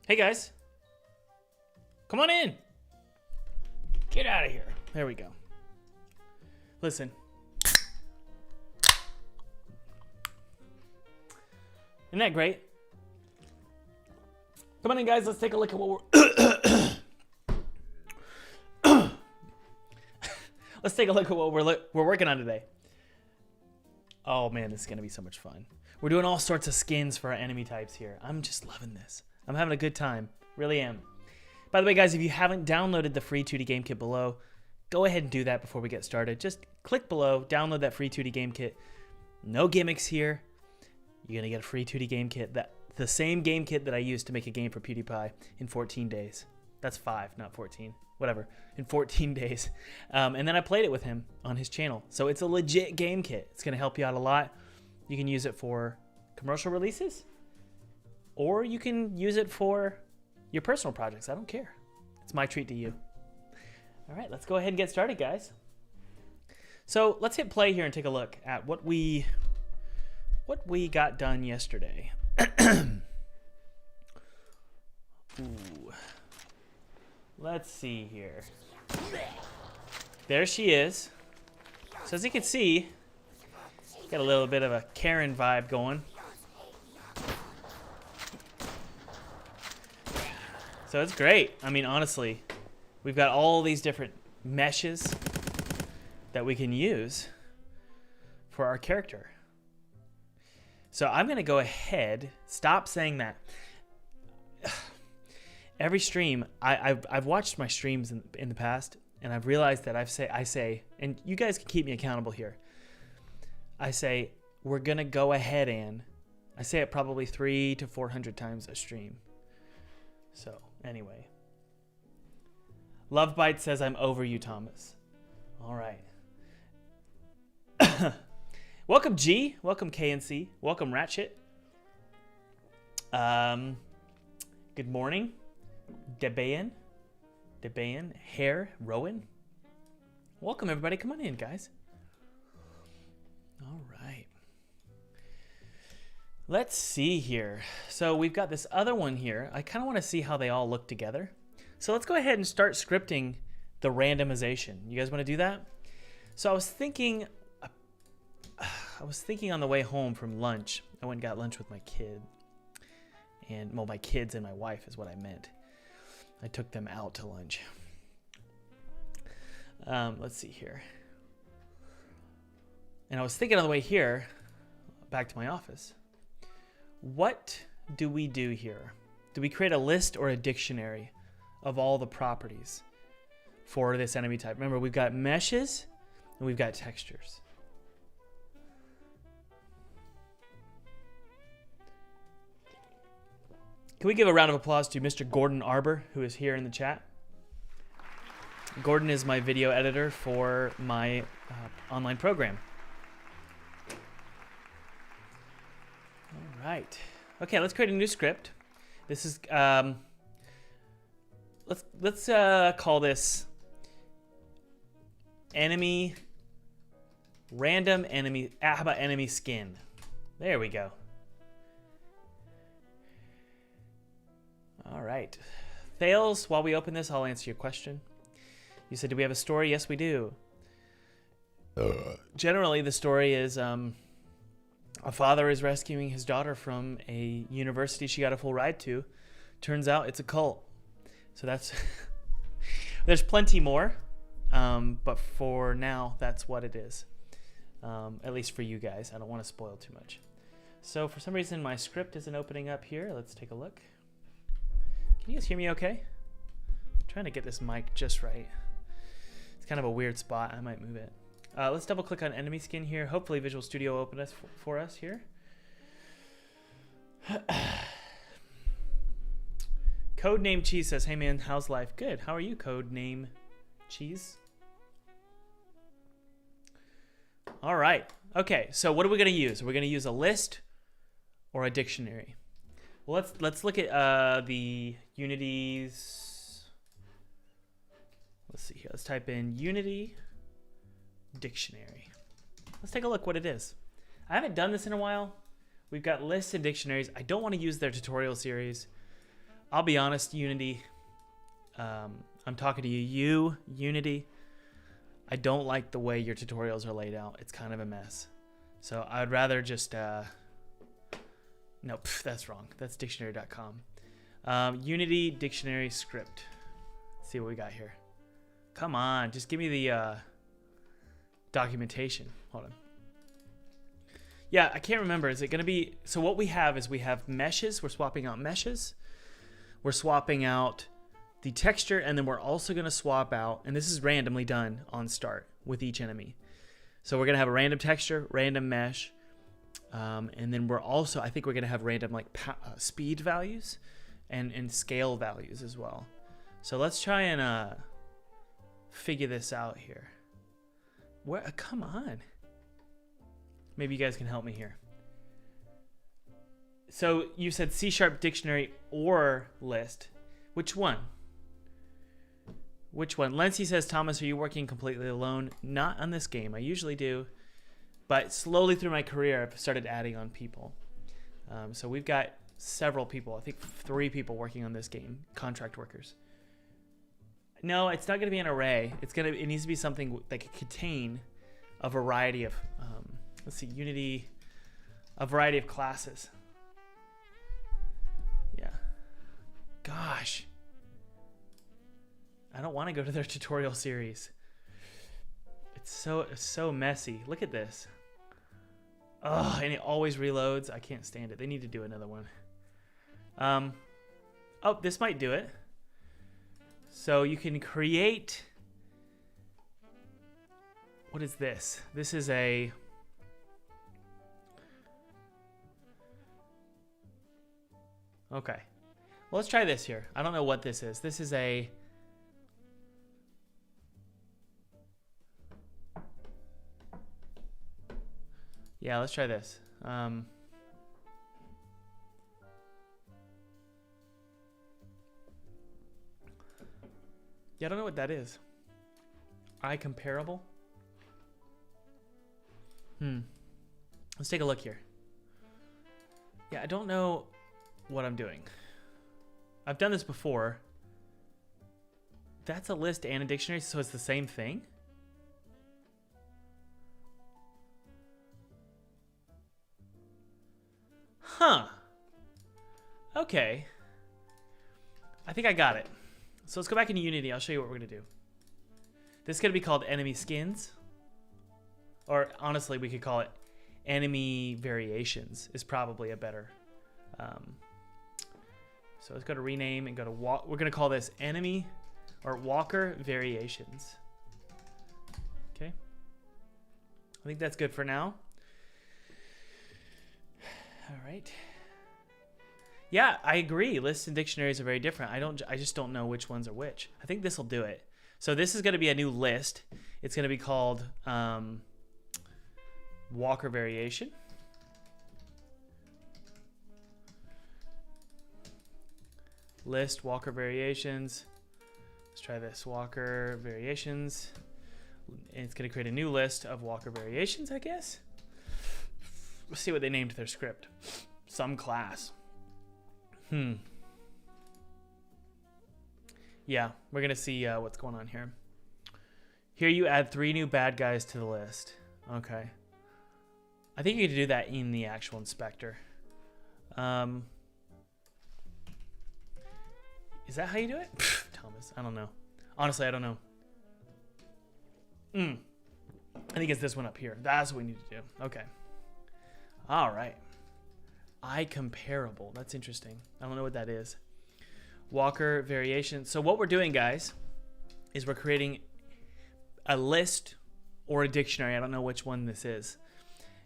Hey guys, come on in. Get out of here. There we go. Listen. Isn't that great? Come on in, guys. Let's take a look at what we're let's take a look at what we're working on today. Oh man, this is gonna be so much fun. We're doing all sorts of skins for our enemy types here. I'm just loving this. I'm having a good time. Really am. By the way, guys, if you haven't downloaded the free 2D game kit below, go ahead and do that before we get started. Just click below, download that free 2D game kit. No gimmicks here. You're gonna get a free 2D game kit, the same game kit that I used to make a game for PewDiePie in 14 days. That's 5, not 14. Whatever. In 14 days. And then I played it with him on his channel. So it's a legit game kit. It's gonna help you out a lot. You can use it for commercial releases, or you can use it for your personal projects. I don't care. It's my treat to you. All right, let's go ahead and get started, guys. So let's hit play here and take a look at what we got done yesterday. Ooh. Let's see here. There she is. So as you can see, got a little bit of a Karen vibe going. So it's great. I mean, honestly, we've got all these different meshes that we can use for our character. So I'm going to go ahead, stop saying that. Every stream, I've watched my streams in the past, and I've realized that I say, and you guys can keep me accountable here. I say, we're going to go ahead and, I say it probably 300 to 400 times a stream. So anyway, Love Bite says, I'm over you, Thomas. All right. Welcome, G. Welcome, KNC. Welcome, Ratchet. Good morning, Debayan. Hair, Rowan. Welcome, everybody. Come on in, guys. All right. Let's see here. So we've got this other one here. I kind of want to see how they all look together. So let's go ahead and start scripting the randomization. You guys want to do that? So I was thinking on the way home from lunch. I went and got lunch with my kid. And, well, my kids and my wife is what I meant. I took them out to lunch. Let's see here. And I was thinking on the way here, back to my office, what do we do here? Do we create a list or a dictionary of all the properties for this enemy type? Remember, we've got meshes and we've got textures. Can we give a round of applause to Mr. Gordon Arbor, who is here in the chat? Gordon is my video editor for my online program. All right. Okay, let's create a new script. This is let's call this enemy random enemy. How about enemy skin? There we go. All right. Thales, while we open this, I'll answer your question. You said, do we have a story? Yes, we do. Generally, the story is a father is rescuing his daughter from a university she got a full ride to. Turns out it's a cult. So that's... There's plenty more, but for now, that's what it is. At least for you guys. I don't want to spoil too much. So for some reason, my script isn't opening up here. Let's take a look. Can you guys hear me okay? I'm trying to get this mic just right. It's kind of a weird spot. I might move it. Let's double click on enemy skin here. Hopefully Visual Studio will open us for us here. Codename Cheese says, hey man, how's life? Good. How are you, Codename Cheese? All right. Okay, so what are we going to use? We're going to use a list or a dictionary. Well, let's look at the Unity's. Let's see here. Let's type in Unity dictionary. Let's take a look what it is. I haven't done this in a while. We've got lists and dictionaries. I don't want to use their tutorial series. I'll be honest, Unity. I'm talking to you, Unity. I don't like the way your tutorials are laid out. It's kind of a mess. So I'd rather just... Nope, that's wrong. That's dictionary.com. Unity dictionary script. Let's see what we got here. Come on, just give me the documentation. Hold on. Yeah, I can't remember. Is it going to be... So what we have is we have meshes. We're swapping out meshes. We're swapping out the texture, and then we're also going to swap out, and this is randomly done on start with each enemy. So we're going to have a random texture, random mesh, and then we're also, I think we're going to have random like speed values and scale values as well. So let's try and figure this out here. Where? Come on. Maybe you guys can help me here. So you said C# dictionary or list. Which one? Which one? Lency says, Thomas, are you working completely alone? Not on this game. I usually do. But slowly through my career, I've started adding on people. So we've got several people. I think 3 people working on this game. Contract workers. No, it's not going to be an array. It needs to be something that can contain a variety of... let's see, Unity... A variety of classes. Yeah. Gosh. I don't want to go to their tutorial series. It's so messy. Look at this. Oh, and it always reloads. I can't stand it. They need to do another one. Oh, this might do it. So you can create... What is this? This is a... Okay. Well, let's try this here. I don't know what this is. This is a... Yeah, let's try this. Yeah, I don't know what that is. iComparable? Let's take a look here. Yeah, I don't know what I'm doing. I've done this before. That's a list and a dictionary, so it's the same thing? Huh. Okay. I think I got it. So let's go back into Unity. I'll show you what we're going to do. This is going to be called enemy skins. Or honestly, we could call it enemy variations is probably a better. So let's go to rename and go to walk. We're going to call this enemy or walker variations. Okay. I think that's good for now. All right. Yeah, I agree. Lists and dictionaries are very different. I just don't know which ones are which. I think this will do it. So this is going to be a new list. It's going to be called Walker variation. List Walker variations. Let's try this. Walker variations. And it's going to create a new list of Walker variations, I guess. Let's see what they named their script. Some class. Yeah, we're going to see what's going on here. Here you add 3 new bad guys to the list. Okay. I think you could do that in the actual inspector. Is that how you do it? Thomas, I don't know. Honestly, I don't know. I think it's this one up here. That's what we need to do. Okay. All right. iComparable. That's interesting. I don't know what that is. Walker variation. So what we're doing, guys, is we're creating a list or a dictionary. I don't know which one this is.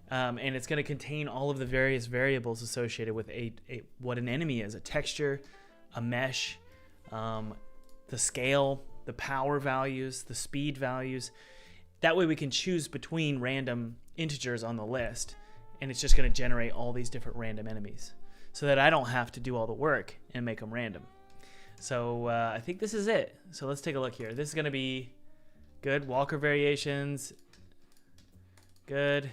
And it's going to contain all of the various variables associated with what an enemy is. A texture, a mesh, the scale, the power values, the speed values. That way we can choose between random integers on the list. And it's just going to generate all these different random enemies so that I don't have to do all the work and make them random. So I think this is it. So let's take a look here. This is going to be good. Walker variations. Good.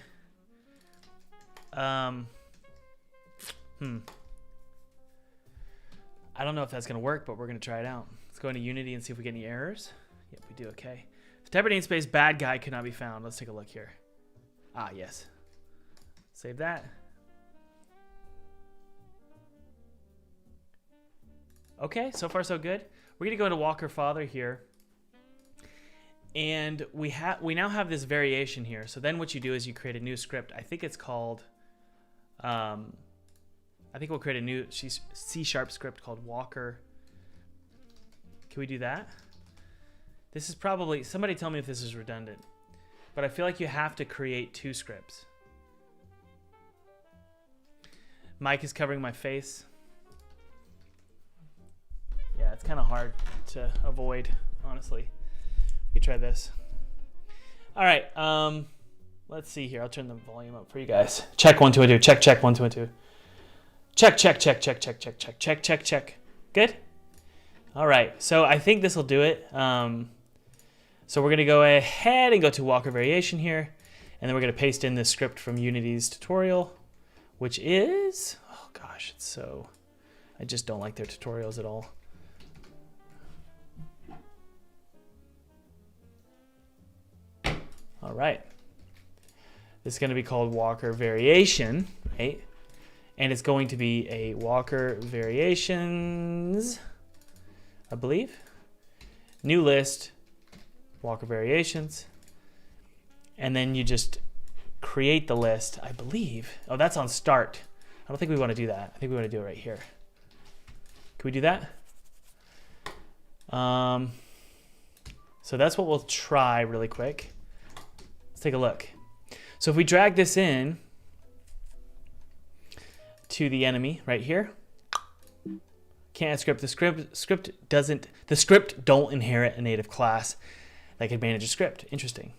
I don't know if that's going to work, but we're going to try it out. Let's go into Unity and see if we get any errors. Yep, we do. Okay. Type namespace bad guy could not be found. Let's take a look here. Ah, yes. Save that. Okay, so far so good. We're going to go into Walker Father here. And we now have this variation here. So then what you do is you create a new script. I think it's called, I think we'll create a new C# script called Walker. Can we do that? This is probably, somebody tell me if this is redundant, but I feel like you have to create 2 scripts. Mike is covering my face. Yeah, it's kind of hard to avoid, honestly. You try this. All right, let's see here. I'll turn the volume up for you guys. Check 1 2 1 2. Check check 1 2 1 2. Check check check check check check check check check check. Good. All right. So I think this will do it. So we're gonna go ahead and go to Walker variation here, and then we're gonna paste in this script from Unity's tutorial, which is, oh gosh, it's so. I just don't like their tutorials at all. All right. This is going to be called Walker variation, right? And it's going to be a Walker variations, I believe. New list, Walker variations. And then you just create the list, I believe. Oh, that's on start. I don't think we want to do that. I think we want to do it right here. Can we do that? So that's what we'll try really quick. Let's take a look. So if we drag this in to the enemy right here, can't add script. The script don't inherit a native class that can manage a script. Interesting.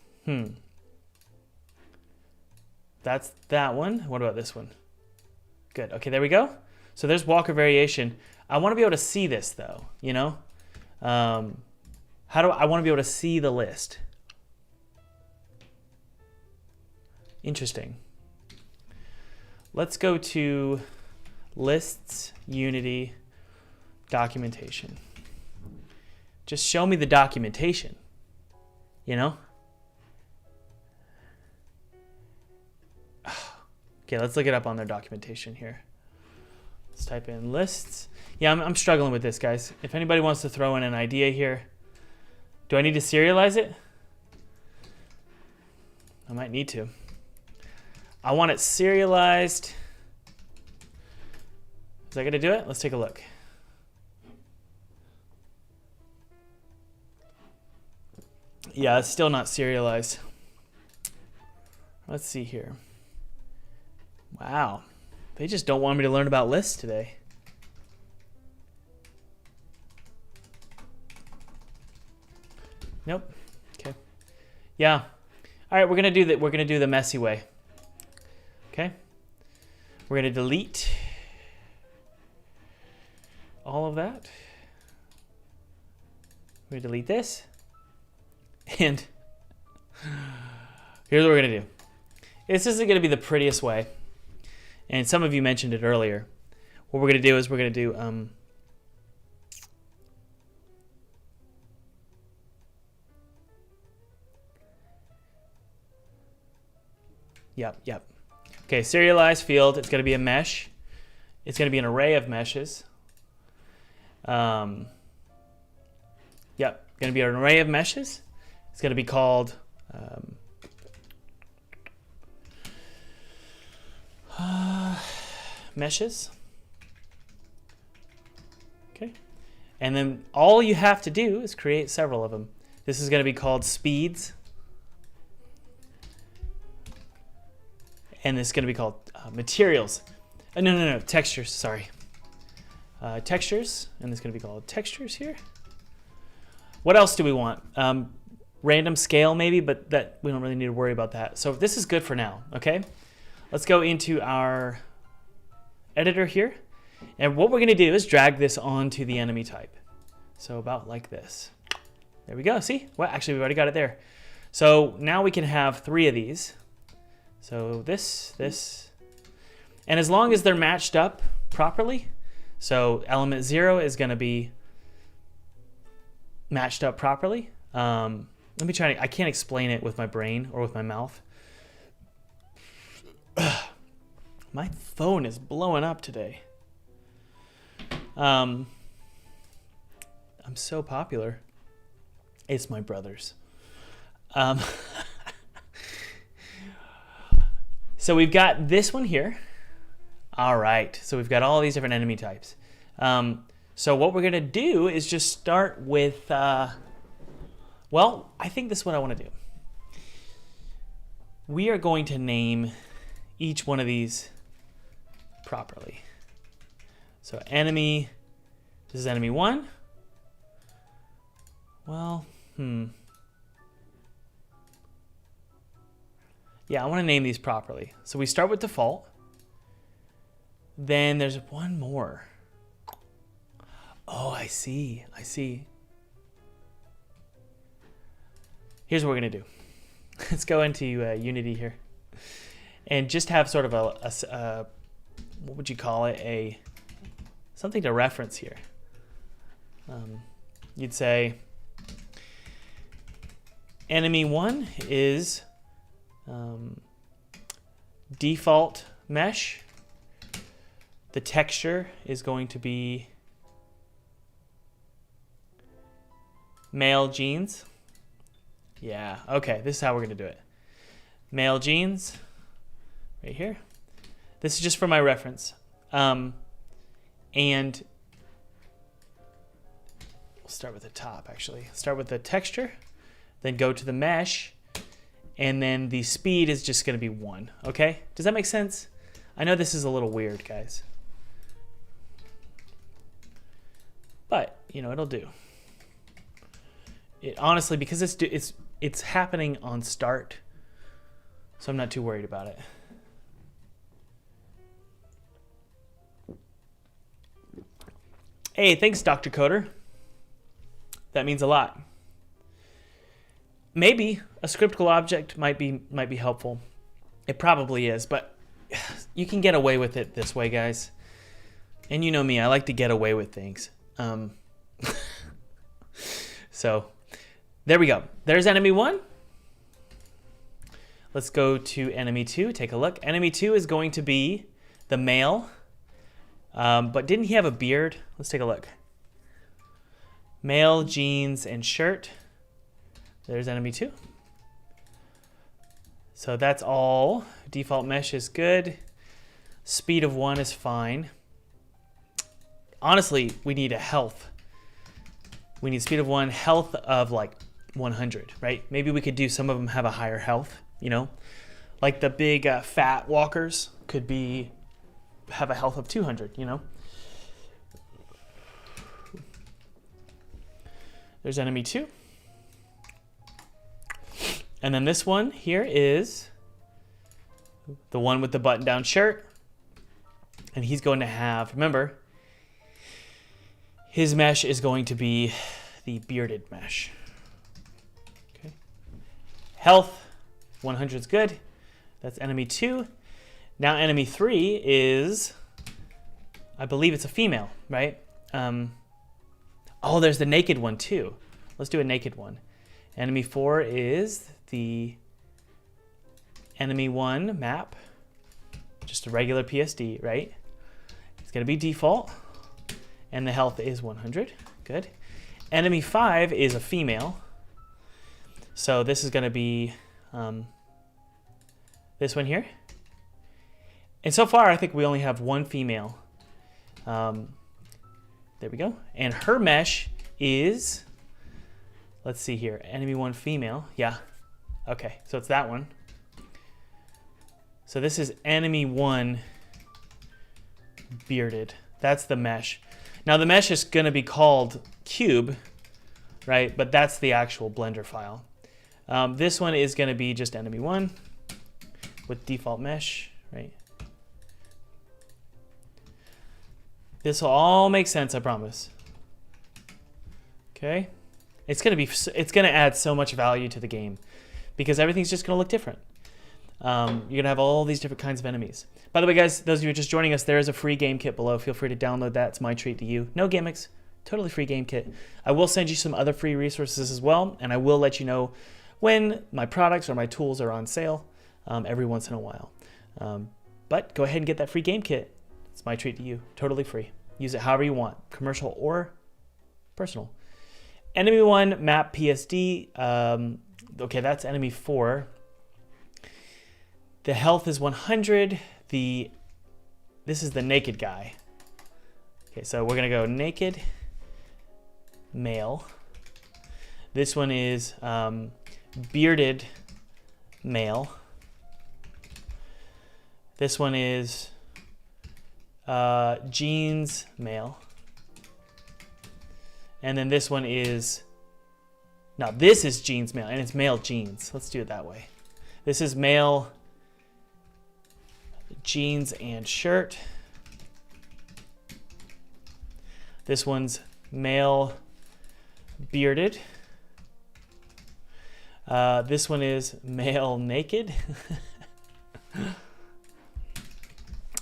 That's that one. What about this one? Good. Okay, there we go. So there's Walker variation. I want to be able to see this though, you know? How do I want to be able to see the list? Interesting. Let's go to lists, Unity, documentation. Just show me the documentation, you know? Okay, let's look it up on their documentation here. Let's type in lists. Yeah, I'm struggling with this, guys. If anybody wants to throw in an idea here, do I need to serialize it? I might need to. I want it serialized. Is that going to do it? Let's take a look. Yeah, it's still not serialized. Let's see here. Wow. They just don't want me to learn about lists today. Nope. Okay. Yeah. All right, we're gonna do that. We're gonna do the messy way. Okay. We're gonna delete all of that. We're gonna delete this, and here's what we're gonna do. This isn't gonna be the prettiest way, and some of you mentioned it earlier. What we're gonna do is we're gonna do Yep. Okay, serialized field, it's going to be a mesh. It's going to be an array of meshes. Yep, going to be an array of meshes. It's going to be called meshes. Okay. And then all you have to do is create several of them. This is going to be called speeds. And this is going to be called materials. No, textures, sorry. Textures, and this is going to be called textures here. What else do we want? Random scale maybe, but that we don't really need to worry about that. So this is good for now, okay? Let's go into our editor here. And what we're going to do is drag this onto the enemy type. So about like this. There we go, see? Well, actually, we've already got it there. So now we can have 3 of these. So this, and as long as they're matched up properly, So element 0 is going to be matched up properly. Let me try to, I can't explain it with my brain or with my mouth. My phone is blowing up today. I'm so popular. It's my brother's. So we've got this one here. All right, so we've got all these different enemy types. So what we're gonna do is just start with, well, I think this is what I wanna do. We are going to name each one of these properly. So enemy, this is enemy 1. Well, yeah, I want to name these properly. So we start with default. Then there's one more. Oh, I see. Here's what we're going to do. Let's go into Unity here. And just have sort of a what would you call it? Something to reference here. You'd say enemy 1 is default mesh. The texture is going to be male jeans. Yeah, okay, this is how we're gonna do it. Male jeans, right here. This is just for my reference. And we'll start with the top, actually. Start with the texture, then go to the mesh, and then the speed is just gonna be 1, okay? Does that make sense? I know this is a little weird, guys. But, you know, it'll do. It honestly, because it's happening on start, so I'm not too worried about it. Hey, thanks, Dr. Coder. That means a lot. Maybe a scriptable object might be helpful. It probably is, but you can get away with it this way, guys. And you know me, I like to get away with things. So there we go. There's enemy 1. Let's go to enemy 2. Take a look. Enemy 2 is going to be the male. But didn't he have a beard? Let's take a look. Male, jeans, and shirt. There's enemy 2. So that's all. Default mesh is good. Speed of 1 is fine. Honestly, we need a health. We need speed of 1, health of like 100, right? Maybe we could do, some of them have a higher health, you know? Like the big fat walkers could have a health of 200, you know? There's enemy 2. And then this one here is the one with the button-down shirt. And he's going to have, remember, his mesh is going to be the bearded mesh. Okay. Health, 100 is good. That's enemy 2. Now enemy 3 is, I believe it's a female, right? Oh, there's the naked one too. Let's do a naked one. Enemy 4 is the enemy 1 map. Just a regular PSD, right? It's gonna be default. And the health is 100. Good. Enemy 5 is a female. So this is going to be this one here. And so far, I think we only have one female. There we go. And her mesh is, let's see here, enemy 1 female. Yeah. Okay, so it's that one. So this is enemy 1 bearded. That's the mesh. Now the mesh is going to be called cube, right? But that's the actual Blender file. This one is going to be just enemy 1 with default mesh, right? This will all make sense, I promise. Okay, it's going to add so much value to the game because everything's just going to look different. You're going to have all these different kinds of enemies. By the way, guys, those of you who are just joining us, there is a free game kit below. Feel free to download that. It's my treat to you. No gimmicks. Totally free game kit. I will send you some other free resources as well, and I will let you know when my products or my tools are on sale every once in a while. But go ahead and get that free game kit. It's my treat to you. Totally free. Use it however you want, commercial or personal. Enemy 1, map PSD. Okay, that's enemy 4. The health is 100. This is the naked guy. Okay, so we're gonna go naked, male. This one is bearded, male. This one is jeans, male. And then this one is, now this is jeans, male, and it's male jeans. Let's do it that way. This is male jeans and shirt. This one's male bearded. This one is male naked.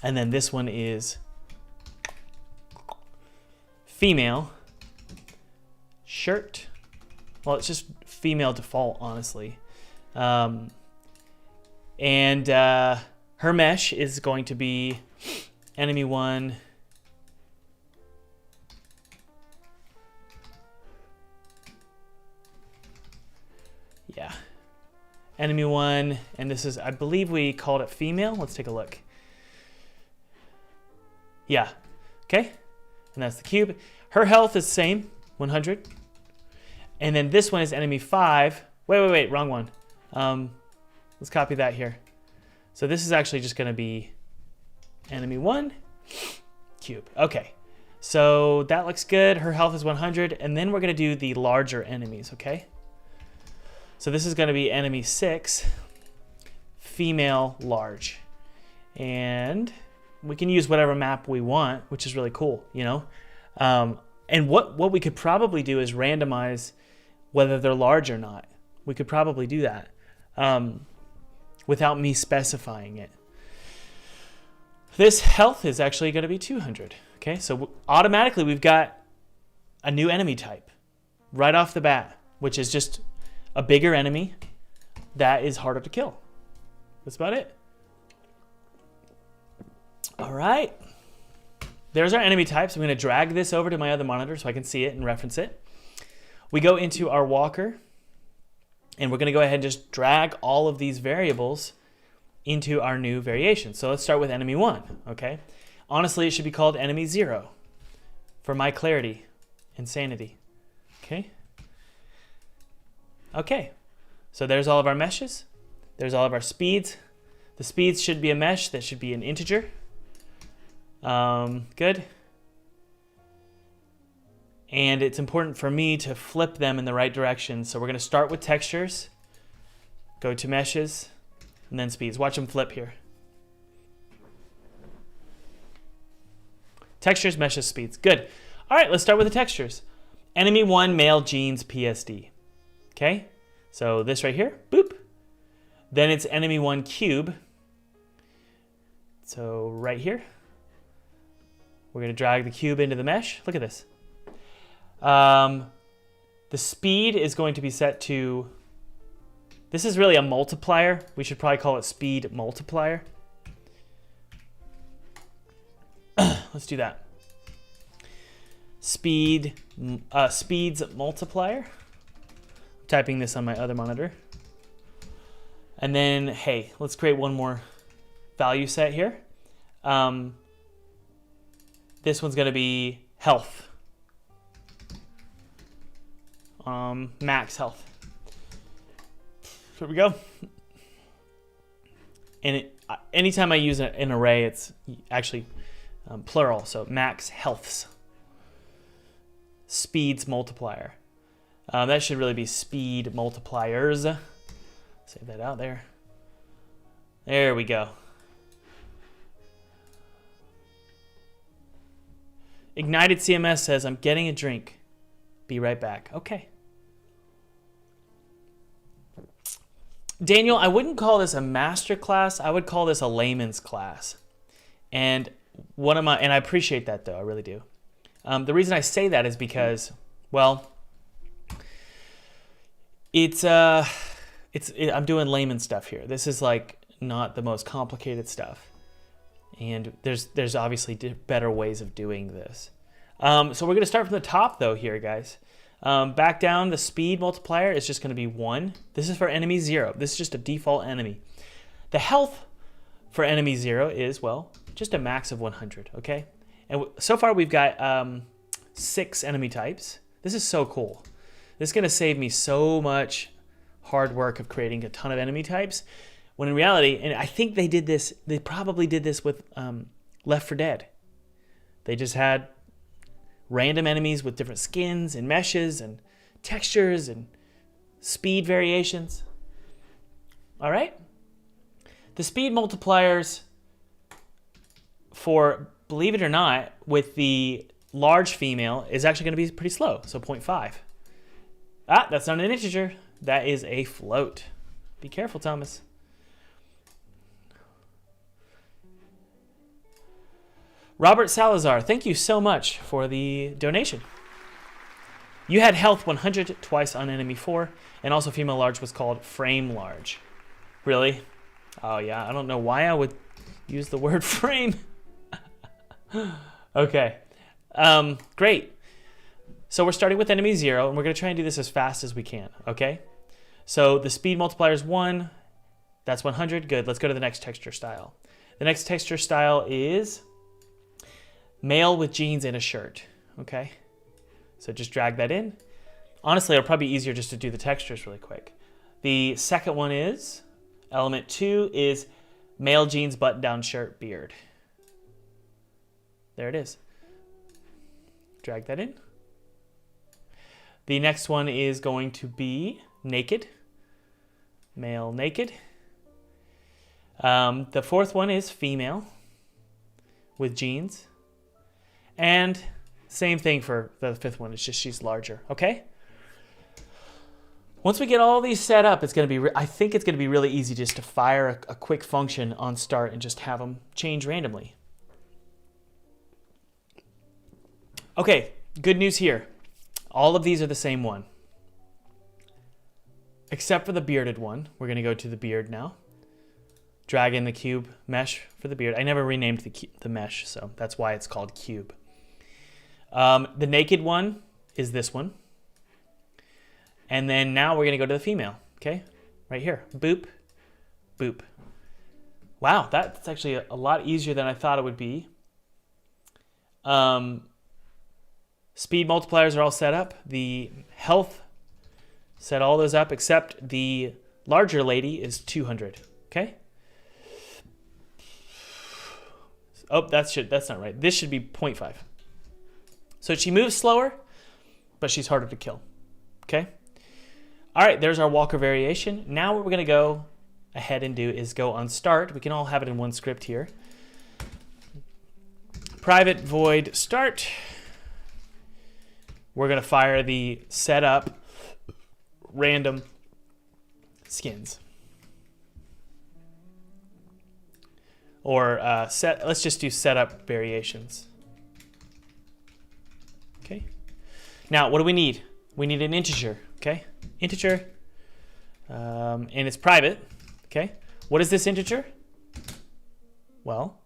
And then this one is female shirt. Well, it's just female default, honestly. And her mesh is going to be enemy 1. Yeah. Enemy 1, and this is, I believe we called it female. Let's take a look. Yeah. Okay. And that's the cube. Her health is the same, 100. And then this one is enemy 5. Wait, wrong one. Let's copy that here. So this is actually just going to be enemy 1, cube. Okay. So that looks good. Her health is 100. And then we're going to do the larger enemies, okay? So this is going to be enemy 6, female large. And we can use whatever map we want, which is really cool, you know? And what we could probably do is randomize whether they're large or not. We could probably do that without me specifying it. This health is actually going to be 200. Okay, so automatically we've got a new enemy type right off the bat, which is just a bigger enemy that is harder to kill. That's about it. All right. There's our enemy types. I'm going to drag this over to my other monitor so I can see it and reference it. We go into our walker, and we're going to go ahead and just drag all of these variables into our new variation. So let's start with enemy 1, okay? Honestly, it should be called enemy 0 for my clarity and sanity, okay? Okay, so there's all of our meshes. There's all of our speeds. The speeds should be a mesh that should be an integer. Good. And it's important for me to flip them in the right direction. So we're going to start with textures, go to meshes, and then speeds. Watch them flip here. Textures, meshes, speeds. Good. All right, let's start with the textures. Enemy 1, male jeans, PSD. Okay, so this right here, boop. Then it's enemy 1 cube. So right here, we're going to drag the cube into the mesh. Look at this. The speed is going to be set to, this is really a multiplier. We should probably call it speed multiplier. Let's do that. Speeds multiplier. I'm typing this on my other monitor. And then, hey, let's create one more value set here. This one's going to be health. Max health. Here we go. And anytime I use an array, it's actually plural. So max healths. Speeds multiplier. That should really be speed multipliers. Save that out there. There we go. Ignited CMS says, I'm getting a drink. Be right back. Okay. Daniel, I wouldn't call this a master class. I would call this a layman's class. And I appreciate that though, I really do. The reason I say that is because, well, I'm doing layman stuff here. This is like not the most complicated stuff. And there's obviously better ways of doing this. So we're going to start from the top though here, guys. Back down, the speed multiplier is just going to be 1. This is for enemy 0. This is just a default enemy. The health for enemy 0 is, well, just a max of 100, okay? And so far we've got 6 enemy types. This is so cool. This is going to save me so much hard work of creating a ton of enemy types, when in reality, and I think they probably did this with Left 4 Dead. They just had random enemies with different skins and meshes and textures and speed variations. All right? The speed multipliers for, believe it or not, with the large female is actually going to be pretty slow, so 0.5. Ah, that's not an integer. That is a float. Be careful, Thomas. Robert Salazar, thank you so much for the donation. You had health 100 twice on enemy 4, and also female large was called frame large. Really? Oh yeah, I don't know why I would use the word frame. Okay, great. So we're starting with enemy 0, and we're going to try and do this as fast as we can, okay? So the speed multiplier is 1. That's 100. Good. Let's go to the next texture style. The next texture style is male with jeans and a shirt, okay? So just drag that in. Honestly, it'll probably be easier just to do the textures really quick. The second one is, element 2 is male jeans, button-down shirt, beard. There it is. Drag that in. The next one is going to be naked, male naked. The fourth one is female with jeans. And same thing for the fifth one, it's just she's larger, okay? Once we get all these set up, it's going to be, I think it's going to be really easy just to fire a quick function on start and just have them change randomly. Okay, good news here. All of these are the same one. Except for the bearded one. We're going to go to the beard now. Drag in the cube mesh for the beard. I never renamed the mesh, so that's why it's called cube. The naked one is this one. And then now we're going to go to the female, okay? Right here. Boop, boop. Wow, that's actually a lot easier than I thought it would be. Speed multipliers are all set up. The health, set all those up, except the larger lady is 200, okay? Oh, that's not right. This should be 0.5. So she moves slower, but she's harder to kill, okay? All right, there's our Walker variation. Now what we're gonna go ahead and do is go on start. We can all have it in one script here. Private void start. We're gonna fire the setup random skins. Or let's just do setup variations. Okay. Now, what do we need? We need an integer, okay? Integer, and it's private, okay? What is this integer? Well,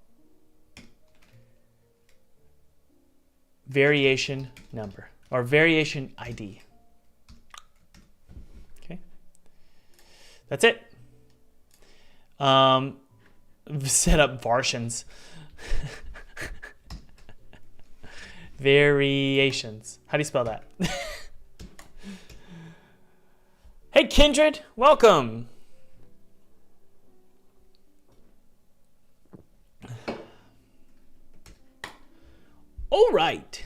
variation number, or variation ID. Okay. That's it. Set up varsions. Variations. How do you spell that? Hey, Kindred, welcome. All right.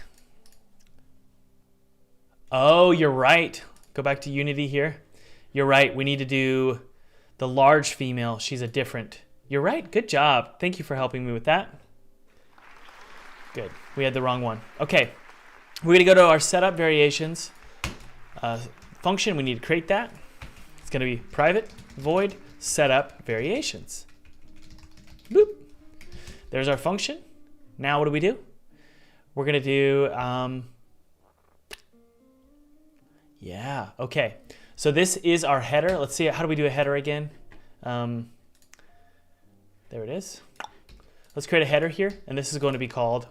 Oh, you're right. Go back to Unity here. You're right. We need to do the large female. She's a different. You're right. Good job. Thank you for helping me with that. Good. We had the wrong one. Okay. We're going to go to our setup variations function. We need to create that. going to be private void setup variations. Boop. There's our function. Now what do? We're going to do, yeah, okay. So this is our header. Let's see, how do we do a header again? There it is. Let's create a header here, and this is going to be called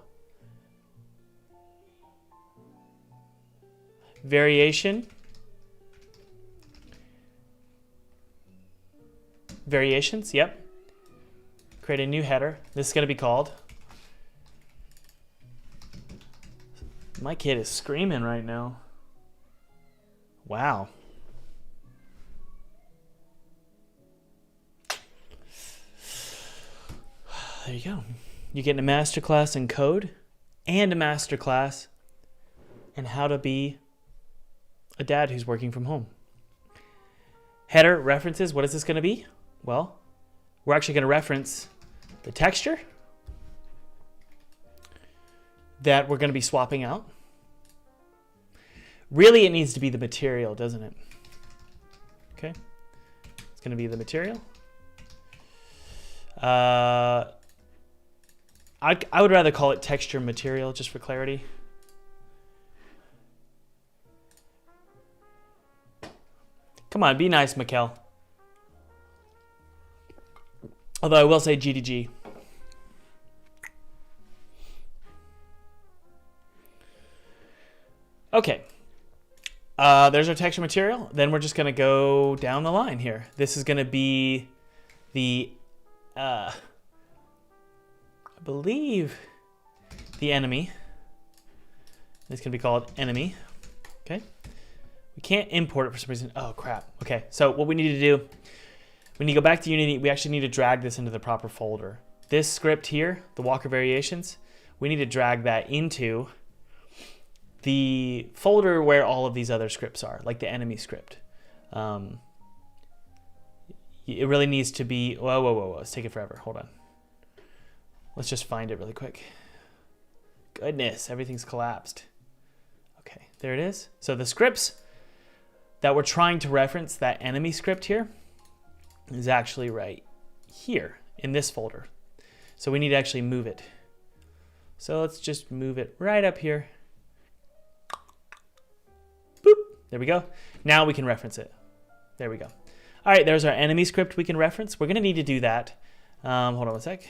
variations, yep. Create a new header. This is going to be called, my kid is screaming right now. Wow. There you go. You're getting a masterclass in code and a masterclass in how to be a dad who's working from home. Header references, what is this going to be? Well, we're actually going to reference the texture that we're going to be swapping out. Really, it needs to be the material, doesn't it? Okay. It's going to be the material. I would rather call it texture material just for clarity. Come on, be nice, Mikkel. Although I will say GDG. Okay. There's our texture material. Then we're just going to go down the line here. This is going to be the, I believe, the enemy. It's going to be called enemy. Okay. We can't import it for some reason. Oh, crap. Okay. So what we need to do, when you go back to Unity, we actually need to drag this into the proper folder. This script here, the Walker variations, we need to drag that into the folder where all of these other scripts are, like the enemy script. It really needs to be, whoa, it's taking forever. Hold on. Let's just find it really quick. Goodness, everything's collapsed. Okay, there it is. So the scripts that we're trying to reference, that enemy script here, is actually right here in this folder. So we need to actually move it. So let's just move it right up here. Boop, there we go. Now we can reference it. There we go. All right, there's our enemy script we can reference. We're gonna need to do that. Hold on one sec.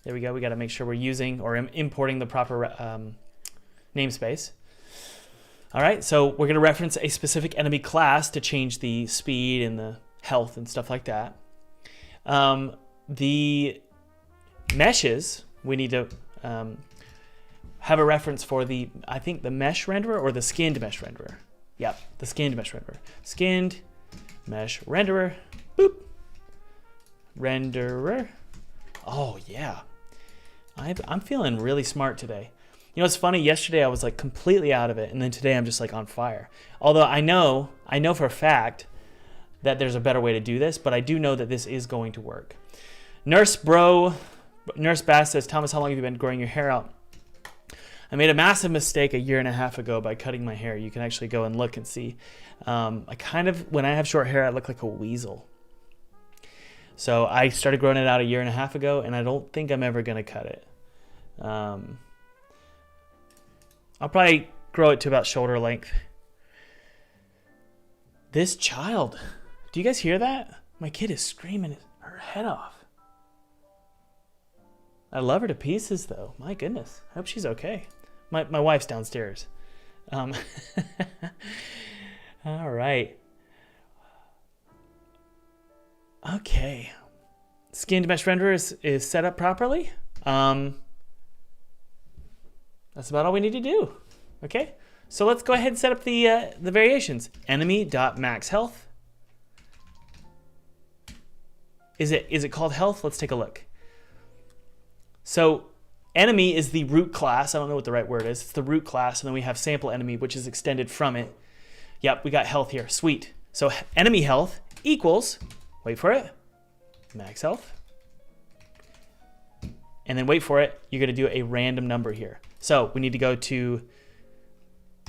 There we go. We gotta make sure we're using or importing the proper namespace. All right, so we're gonna reference a specific enemy class to change the speed and the health and stuff like that. The meshes, we need to have a reference for the, I think the mesh renderer or the skinned mesh renderer. Yep, the skinned mesh renderer. Skinned mesh renderer, boop, renderer. Oh yeah, I'm feeling really smart today. You know, it's funny, yesterday I was like completely out of it, and then today I'm just like on fire. Although I know for a fact that there's a better way to do this, but I do know that this is going to work. Nurse Bass says, Thomas, how long have you been growing your hair out? I made a massive mistake 1.5 years ago by cutting my hair. You can actually go and look and see. I kind of, when I have short hair, I look like a weasel. So I started growing it out 1.5 years ago, and I don't think I'm ever going to cut it. I'll probably grow it to about shoulder length. This child, do you guys hear that? My kid is screaming her head off. I love her to pieces, though. My goodness. I hope she's okay. My wife's downstairs. All right. Okay. Skinned mesh renderer is set up properly. That's about all we need to do. Okay. So let's go ahead and set up the variations. Enemy.maxHealth. Is it called health? Let's take a look. So enemy is the root class. I don't know what the right word is. It's the root class. And then we have sample enemy, which is extended from it. Yep, we got health here. Sweet. So enemy health equals, wait for it, max health. And then wait for it, you're going to do a random number here. So we need to go to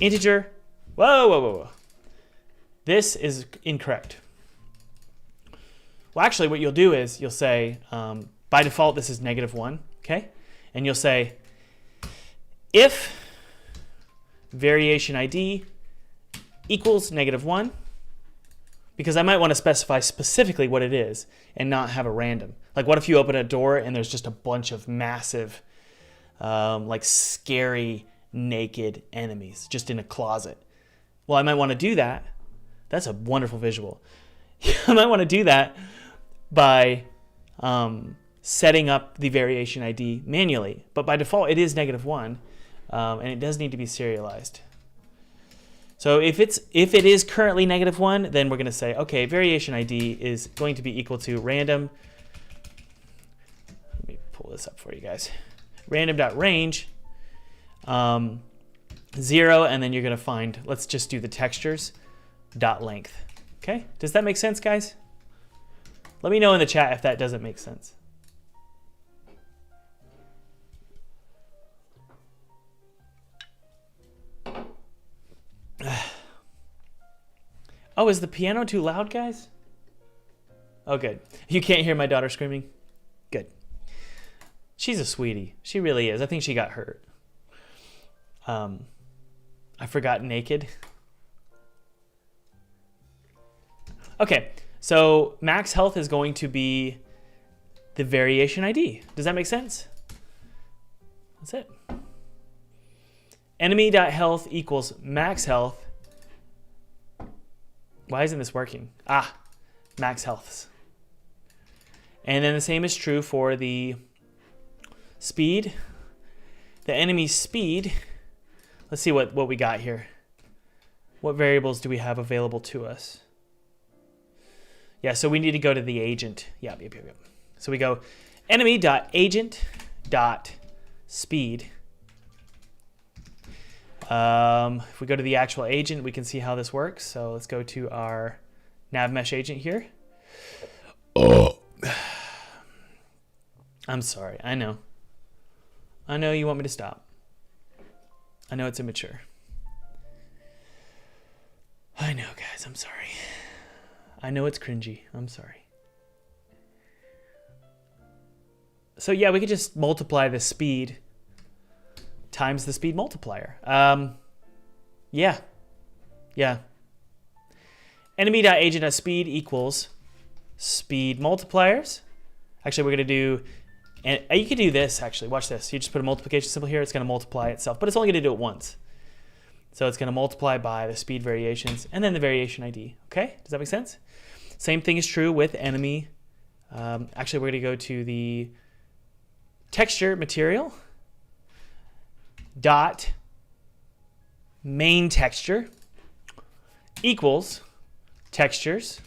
integer. Whoa. This is incorrect. Well, actually, what you'll do is you'll say, by default, this is -1, okay? And you'll say, if variation ID equals -1, because I might want to specify specifically what it is and not have a random. Like, what if you open a door and there's just a bunch of massive, like scary, naked enemies just in a closet? Well, I might want to do that. That's a wonderful visual. I might want to do that by setting up the variation ID manually. But by default, it is -1, and it does need to be serialized. So if it is currently -1, then we're going to say, okay, variation ID is going to be equal to random. Let me pull this up for you guys. Random.range 0, and then you're going to find, let's just do the textures dot length. Okay, does that make sense, guys? Let me know in the chat if that doesn't make sense. Oh, is the piano too loud, guys? Oh, good. You can't hear my daughter screaming? Good. She's a sweetie. She really is. I think she got hurt. I forgot naked. Okay, so max health is going to be the variation ID. Does that make sense? That's it. Enemy.health equals max health. Why isn't this working? Max healths. And then the same is true for the speed. The enemy's speed. Let's see what we got here. What variables do we have available to us? Yeah, so we need to go to the agent. Yep. So we go enemy.agent.speed. If we go to the actual agent, we can see how this works. So let's go to our NavMesh agent here. Oh, I'm sorry. I know you want me to stop. I know it's immature. I know, guys. I'm sorry. I know it's cringy. I'm sorry. So yeah, we could just multiply the speed times the speed multiplier. Yeah. Enemy.agent.speed equals speed multipliers. Actually, we're going to do, and you could do this actually. Watch this. You just put a multiplication symbol here. It's going to multiply itself, but it's only going to do it once. So it's going to multiply by the speed variations and then the variation ID. Okay, does that make sense? Same thing is true with enemy. Actually, we're going to go to the texture material dot main texture equals textures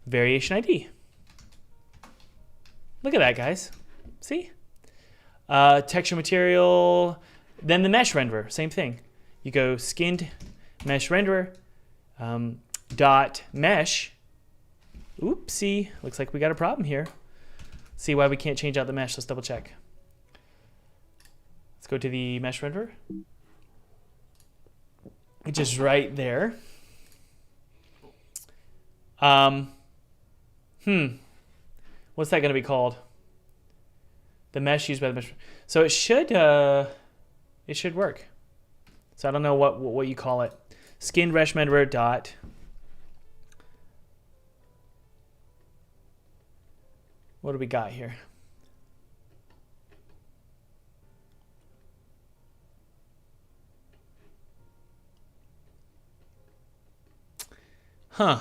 variation ID. Look at that, guys. See? Texture material, then the mesh renderer, same thing. You go skinned mesh renderer dot mesh. Oopsie, looks like we got a problem here. See why we can't change out the mesh. Let's double check. Let's go to the mesh renderer, which is right there. What's that going to be called? The mesh used by the mesh. So it should work. So I don't know what you call it. Skinned mesh renderer dot. What do we got here? Huh.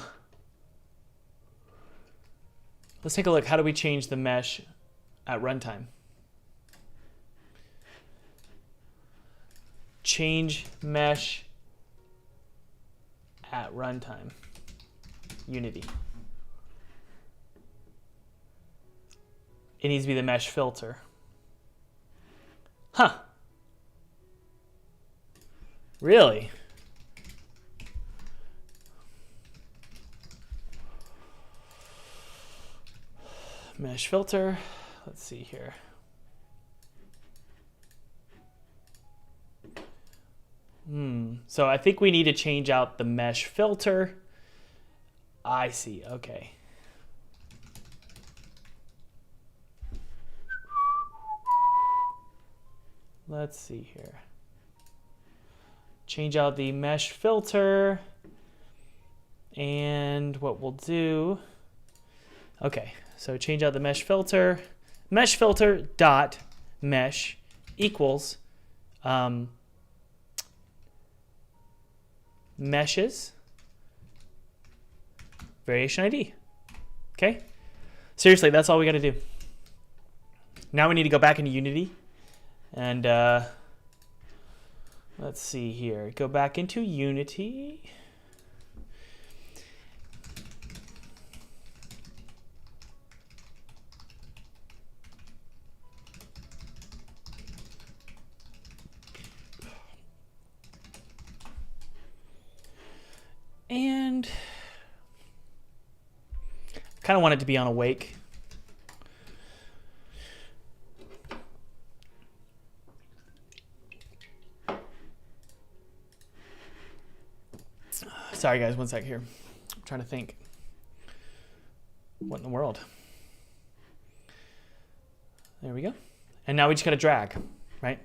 Let's take a look. How do we change the mesh at runtime? Change mesh at runtime. Unity. It needs to be the mesh filter. Huh. Really? Mesh filter. Let's see here. So I think we need to change out the mesh filter. I see. Okay. Let's see here. Change out the mesh filter. And what we'll do, okay, so change out the mesh filter. Mesh filter dot mesh equals meshes variation ID. Okay, seriously, that's all we got to do. Now we need to go back into Unity and let's see here. Go back into Unity. And kind of want it to be on awake. Sorry guys, one sec here. I'm trying to think. What in the world? There we go. And now we just got to drag, right?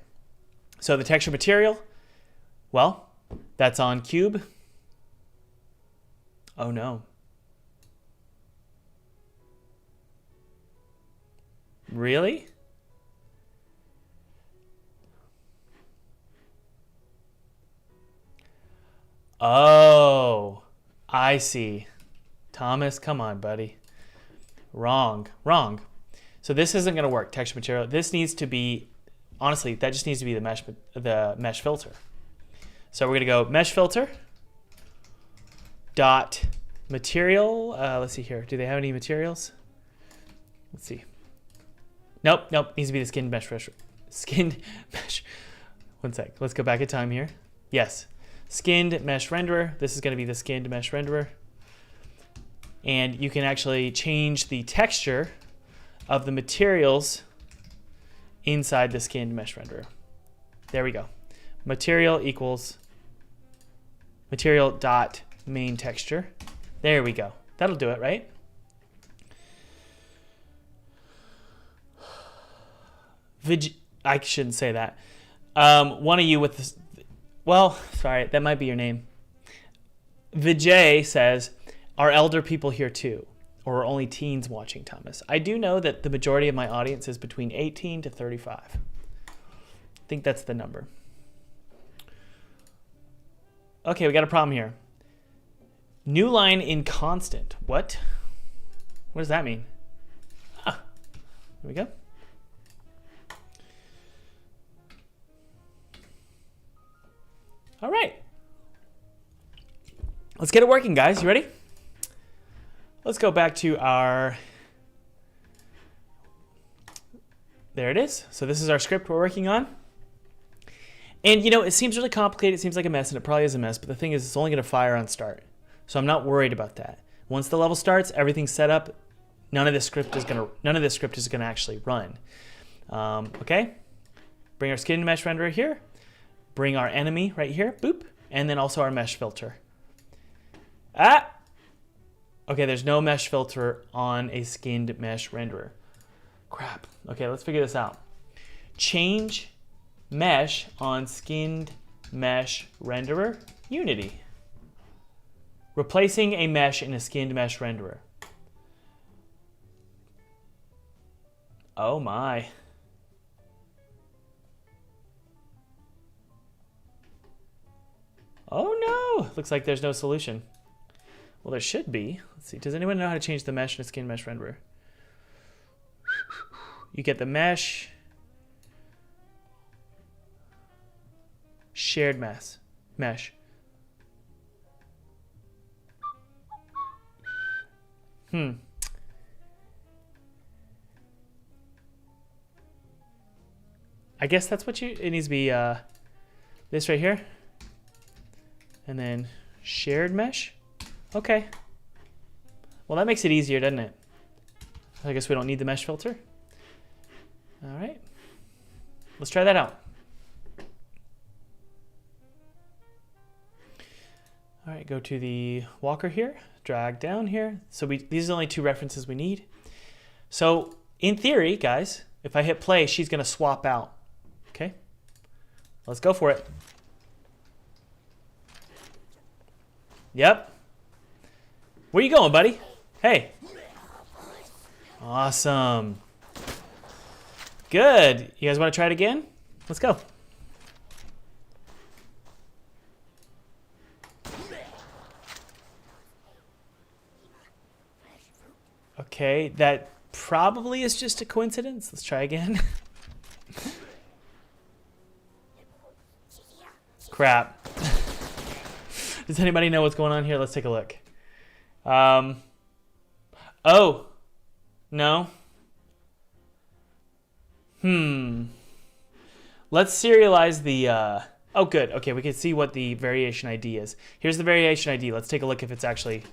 So the texture material, well, that's on cube. Oh no. Really? Oh, I see. Thomas, come on, buddy. Wrong. So this isn't going to work, texture material. This needs to be, honestly, that just needs to be the mesh filter. So we're going to go mesh filter dot material. Let's see here. Do they have any materials? Let's see. Nope. Needs to be the skinned mesh. Skinned mesh. One sec. Let's go back in time here. Yes. Skinned mesh renderer. This is going to be the skinned mesh renderer. And you can actually change the texture of the materials inside the skinned mesh renderer. There we go. Material equals material dot main texture. There we go. That'll do it, right? I shouldn't say that. One of you with this, well, sorry, that might be your name. Vijay says, are elder people here too? Or are only teens watching, Thomas? I do know that the majority of my audience is between 18 to 35. I think that's the number. Okay, we got a problem here. New line in constant. What? What does that mean? Ah, there we go. All right. Let's get it working, guys. You ready? Let's go back to our, there it is. So this is our script we're working on. And you know, it seems really complicated. It seems like a mess, and it probably is a mess, but the thing is, it's only gonna fire on start. So I'm not worried about that. Once the level starts, everything's set up. None of this script is gonna actually run. Okay? Bring our skin mesh renderer here. Bring our enemy right here, boop, and then also our mesh filter. Ah! Okay, there's no mesh filter on a skinned mesh renderer. Crap. Okay, let's figure this out. Change mesh on skinned mesh renderer, Unity. Replacing a mesh in a skinned mesh renderer. Oh my. Oh no, looks like there's no solution. Well, there should be. Let's see, does anyone know how to change the mesh in a skin mesh renderer? You get the mesh, shared mesh. I guess that's what it needs to be, this right here. And then shared mesh. Okay. Well, that makes it easier, doesn't it? I guess we don't need the mesh filter. All right. Let's try that out. All right, go to the walker here, drag down here. So these are the only 2 references we need. So in theory, guys, if I hit play, she's gonna swap out. Okay, let's go for it. Yep. Where you going, buddy? Hey. Awesome. Good. You guys want to try it again? Let's go. Okay, that probably is just a coincidence. Let's try again. Crap. Does anybody know what's going on here? Let's take a look. Oh. No. Let's serialize the... Oh, good. Okay, we can see what the variation ID is. Here's the variation ID. Let's take a look if it's actually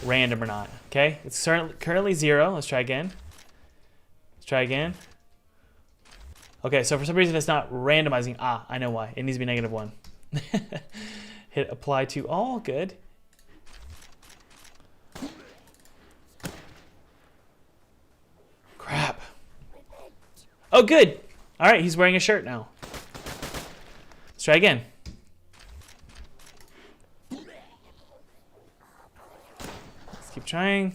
random or not. Okay, it's currently 0. Let's try again. Let's try again. Okay, so for some reason it's not randomizing. Ah, I know why. It needs to be -1. Hit apply to all. Good. Crap. Oh, good. All right, he's wearing a shirt now. Let's try again. Let's keep trying.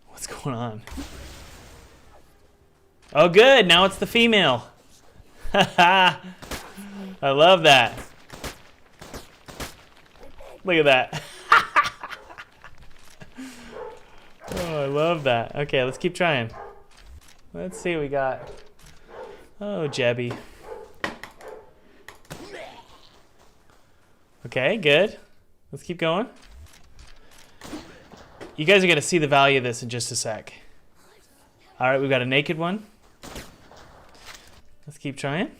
What's going on? Oh, good. Now it's the female. I love that. Look at that. Oh, I love that. Okay, let's keep trying. Let's see what we got. Oh, Jebby. Okay, good. Let's keep going. You guys are going to see the value of this in just a sec. All right, we've got a naked one. Let's keep trying.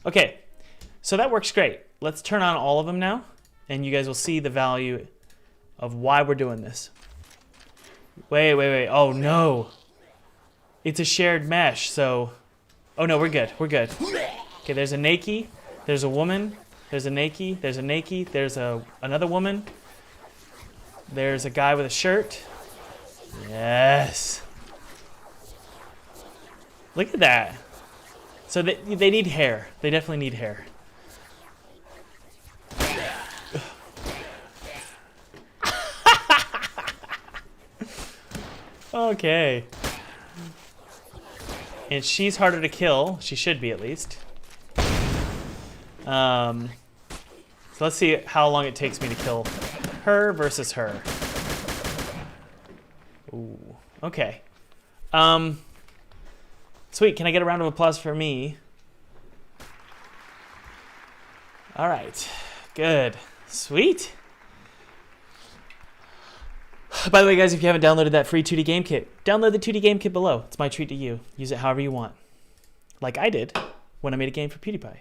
Okay, so that works great. Let's turn on all of them now, and you guys will see the value of why we're doing this. Wait. Oh, no. It's a shared mesh, so... Oh, no, we're good. We're good. Okay, there's a naked. There's a woman. There's a naked. There's a naked. There's another woman. There's a guy with a shirt. Yes. Look at that. So they need hair. They definitely need hair. Okay. And she's harder to kill. She should be, at least. So let's see how long it takes me to kill her versus her. Ooh. Okay. Sweet. Can I get a round of applause for me? All right. Good. Sweet. By the way, guys, if you haven't downloaded that free 2D game kit, download the 2D game kit below. It's my treat to you. Use it however you want. Like I did when I made a game for PewDiePie.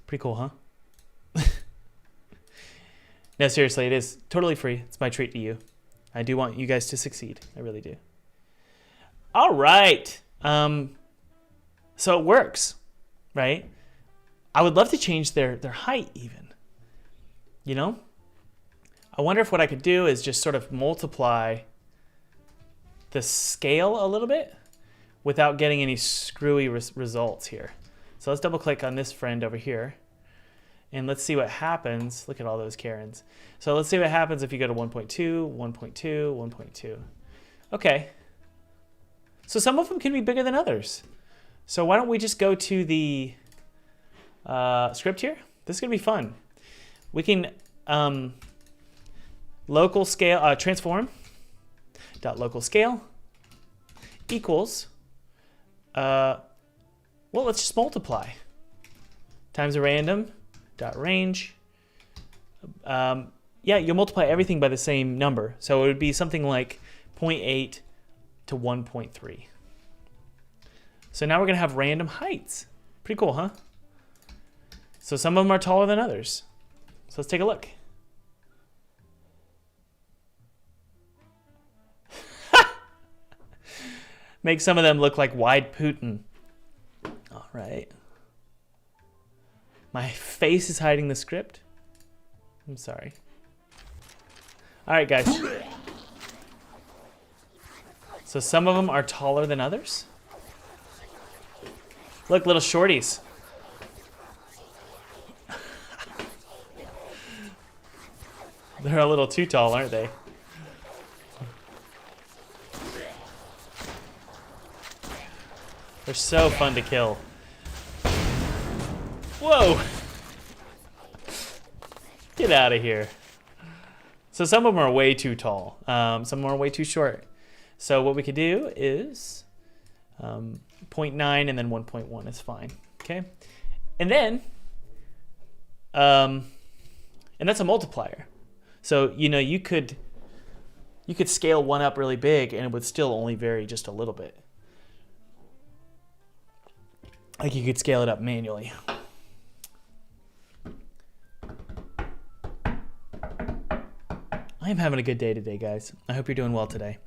Pretty cool, huh? No, seriously, it is totally free. It's my treat to you. I do want you guys to succeed. I really do. All right. So it works, right? I would love to change their height even. You know? I wonder if what I could do is just sort of multiply the scale a little bit without getting any screwy results here. So let's double click on this friend over here and let's see what happens. Look at all those Karens. So let's see what happens if you go to 1.2, 1.2, 1.2. Okay. So some of them can be bigger than others. So why don't we just go to the script here? This is gonna be fun. We can local scale transform dot local scale equals well, let's just multiply times a random dot range. Yeah, you'll multiply everything by the same number, so it would be something like 0.8 to 1.3. So now we're gonna have random heights. Pretty cool, huh? So some of them are taller than others. So let's take a look. Make some of them look like wide Putin. All right. My face is hiding the script. I'm sorry. All right, guys. So some of them are taller than others. Look, little shorties. They're a little too tall, aren't they? They're so fun to kill. Whoa! Get out of here. So some of them are way too tall. Some of them are way too short. So what we could do is 0.9 and then 1.1 is fine. Okay? And then, and that's a multiplier. So, you know, you could scale one up really big and it would still only vary just a little bit. Like you could scale it up manually. I am having a good day today, guys. I hope you're doing well today.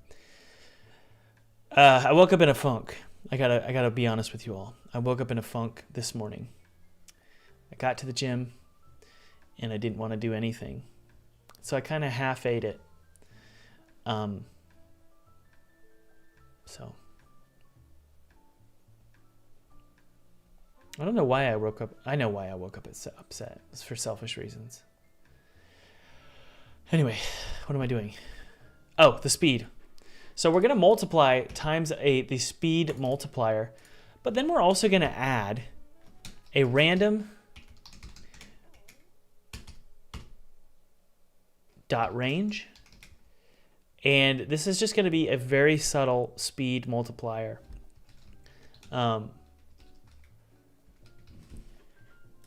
I woke up in a funk. I gotta be honest with you all. I woke up in a funk this morning. I got to the gym and I didn't want to do anything. So I kind of half ate it. So I don't know why I woke up. I know why I woke up upset. It's for selfish reasons. Anyway, what am I doing? Oh, the speed. So we're going to multiply times the speed multiplier, but then we're also going to add a random dot range. And this is just going to be a very subtle speed multiplier.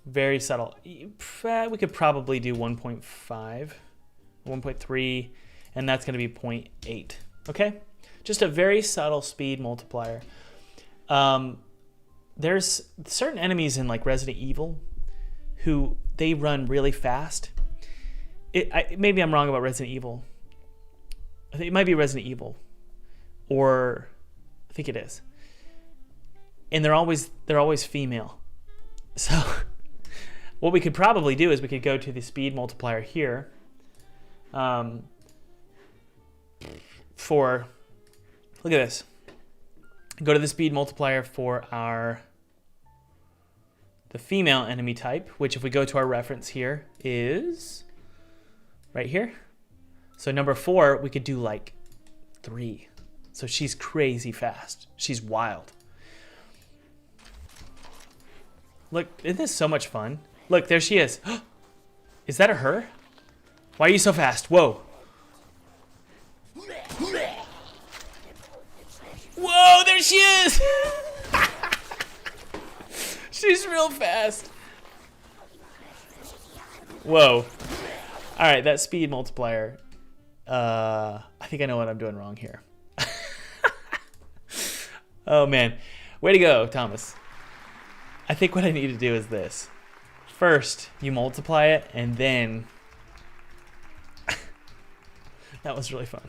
Very subtle. We could probably do 1.5, 1.3, and that's going to be 0.8. Okay? Just a very subtle speed multiplier. There's certain enemies in like Resident Evil who they run really fast. Maybe I'm wrong about Resident Evil. I think it might be Resident Evil, or I think it is. And they're always female. So what we could probably do is we could go to the speed multiplier here. Look at this. Go to the speed multiplier for the female enemy type, which if we go to our reference here is right here. So number 4, we could do like 3. So she's crazy fast. She's wild. Look, isn't this so much fun? Look, there she is. Is that a her? Why are you so fast? Whoa. Whoa, there she is! She's real fast. Whoa. All right, that speed multiplier. I think I know what I'm doing wrong here. Oh, man. Way to go, Thomas. I think what I need to do is this. First, you multiply it, and then... That was really fun.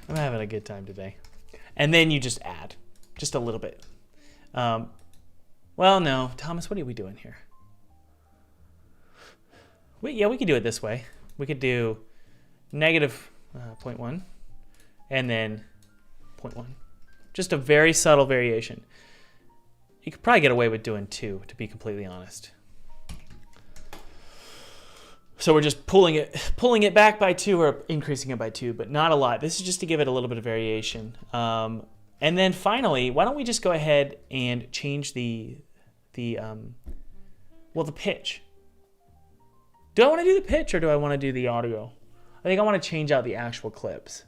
I'm having a good time today. And then you just add. Just a little bit. Well, no. Thomas, what are we doing here? We could do it this way. We could do negative 0.1 and then 0.1. Just a very subtle variation. You could probably get away with doing 2, to be completely honest. So we're just pulling it back by 2 or increasing it by 2, but not a lot. This is just to give it a little bit of variation. And then finally, why don't we just go ahead and change the pitch. Do I want to do the pitch or do I want to do the audio? I think I want to change out the actual clips.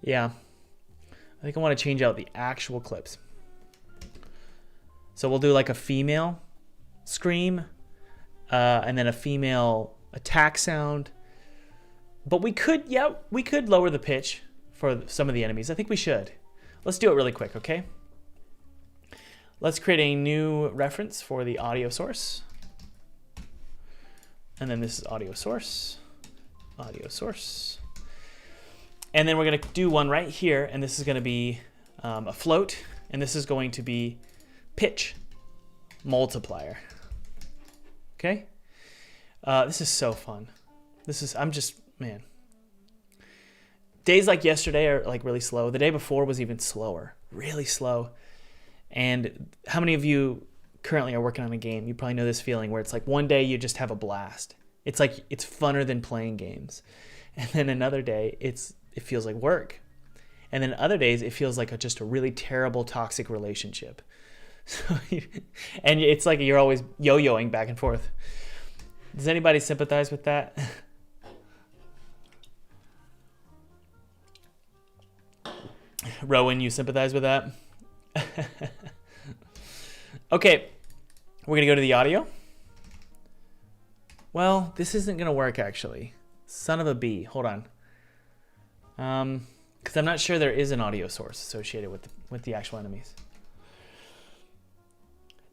Yeah. I think I want to change out the actual clips. So we'll do like a female scream and then a female attack sound. But we could lower the pitch for some of the enemies. I think we should. Let's do it really quick, okay? Let's create a new reference for the audio source. And then this is audio source. And then we're going to do one right here, and this is going to be a float, and this is going to be pitch. multiplier. Okay? This is so fun. Man. Days like yesterday are like really slow. The day before was even slower, really slow. And how many of you currently are working on a game? You probably know this feeling where it's like one day you just have a blast. It's like it's funner than playing games. And then another day it feels like work. And then other days it feels like just a really terrible toxic relationship. So and it's like you're always yo-yoing back and forth. Does anybody sympathize with that? Rowan, you sympathize with that? Okay, we're gonna go to the audio. Well, this isn't gonna work actually. Son of a bee. Hold on. Because I'm not sure there is an audio source associated with the actual enemies.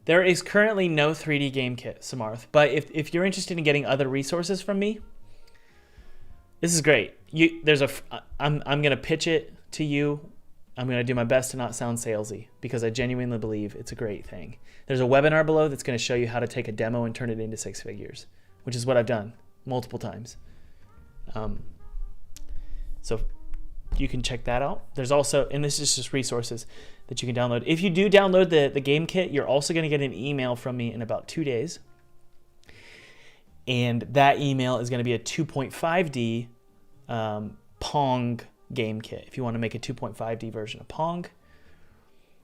There is currently no 3D game kit, Samarth. But if you're interested in getting other resources from me, this is great. I'm gonna pitch it to you. I'm gonna do my best to not sound salesy because I genuinely believe it's a great thing. There's a webinar below that's gonna show you how to take a demo and turn it into 6 figures, which is what I've done multiple times. So you can check that out. There's also, and this is just resources that you can download. If you do download the game kit, you're also going to get an email from me in about 2 days. And that email is going to be a 2.5D Pong game kit if you want to make a 2.5D version of Pong.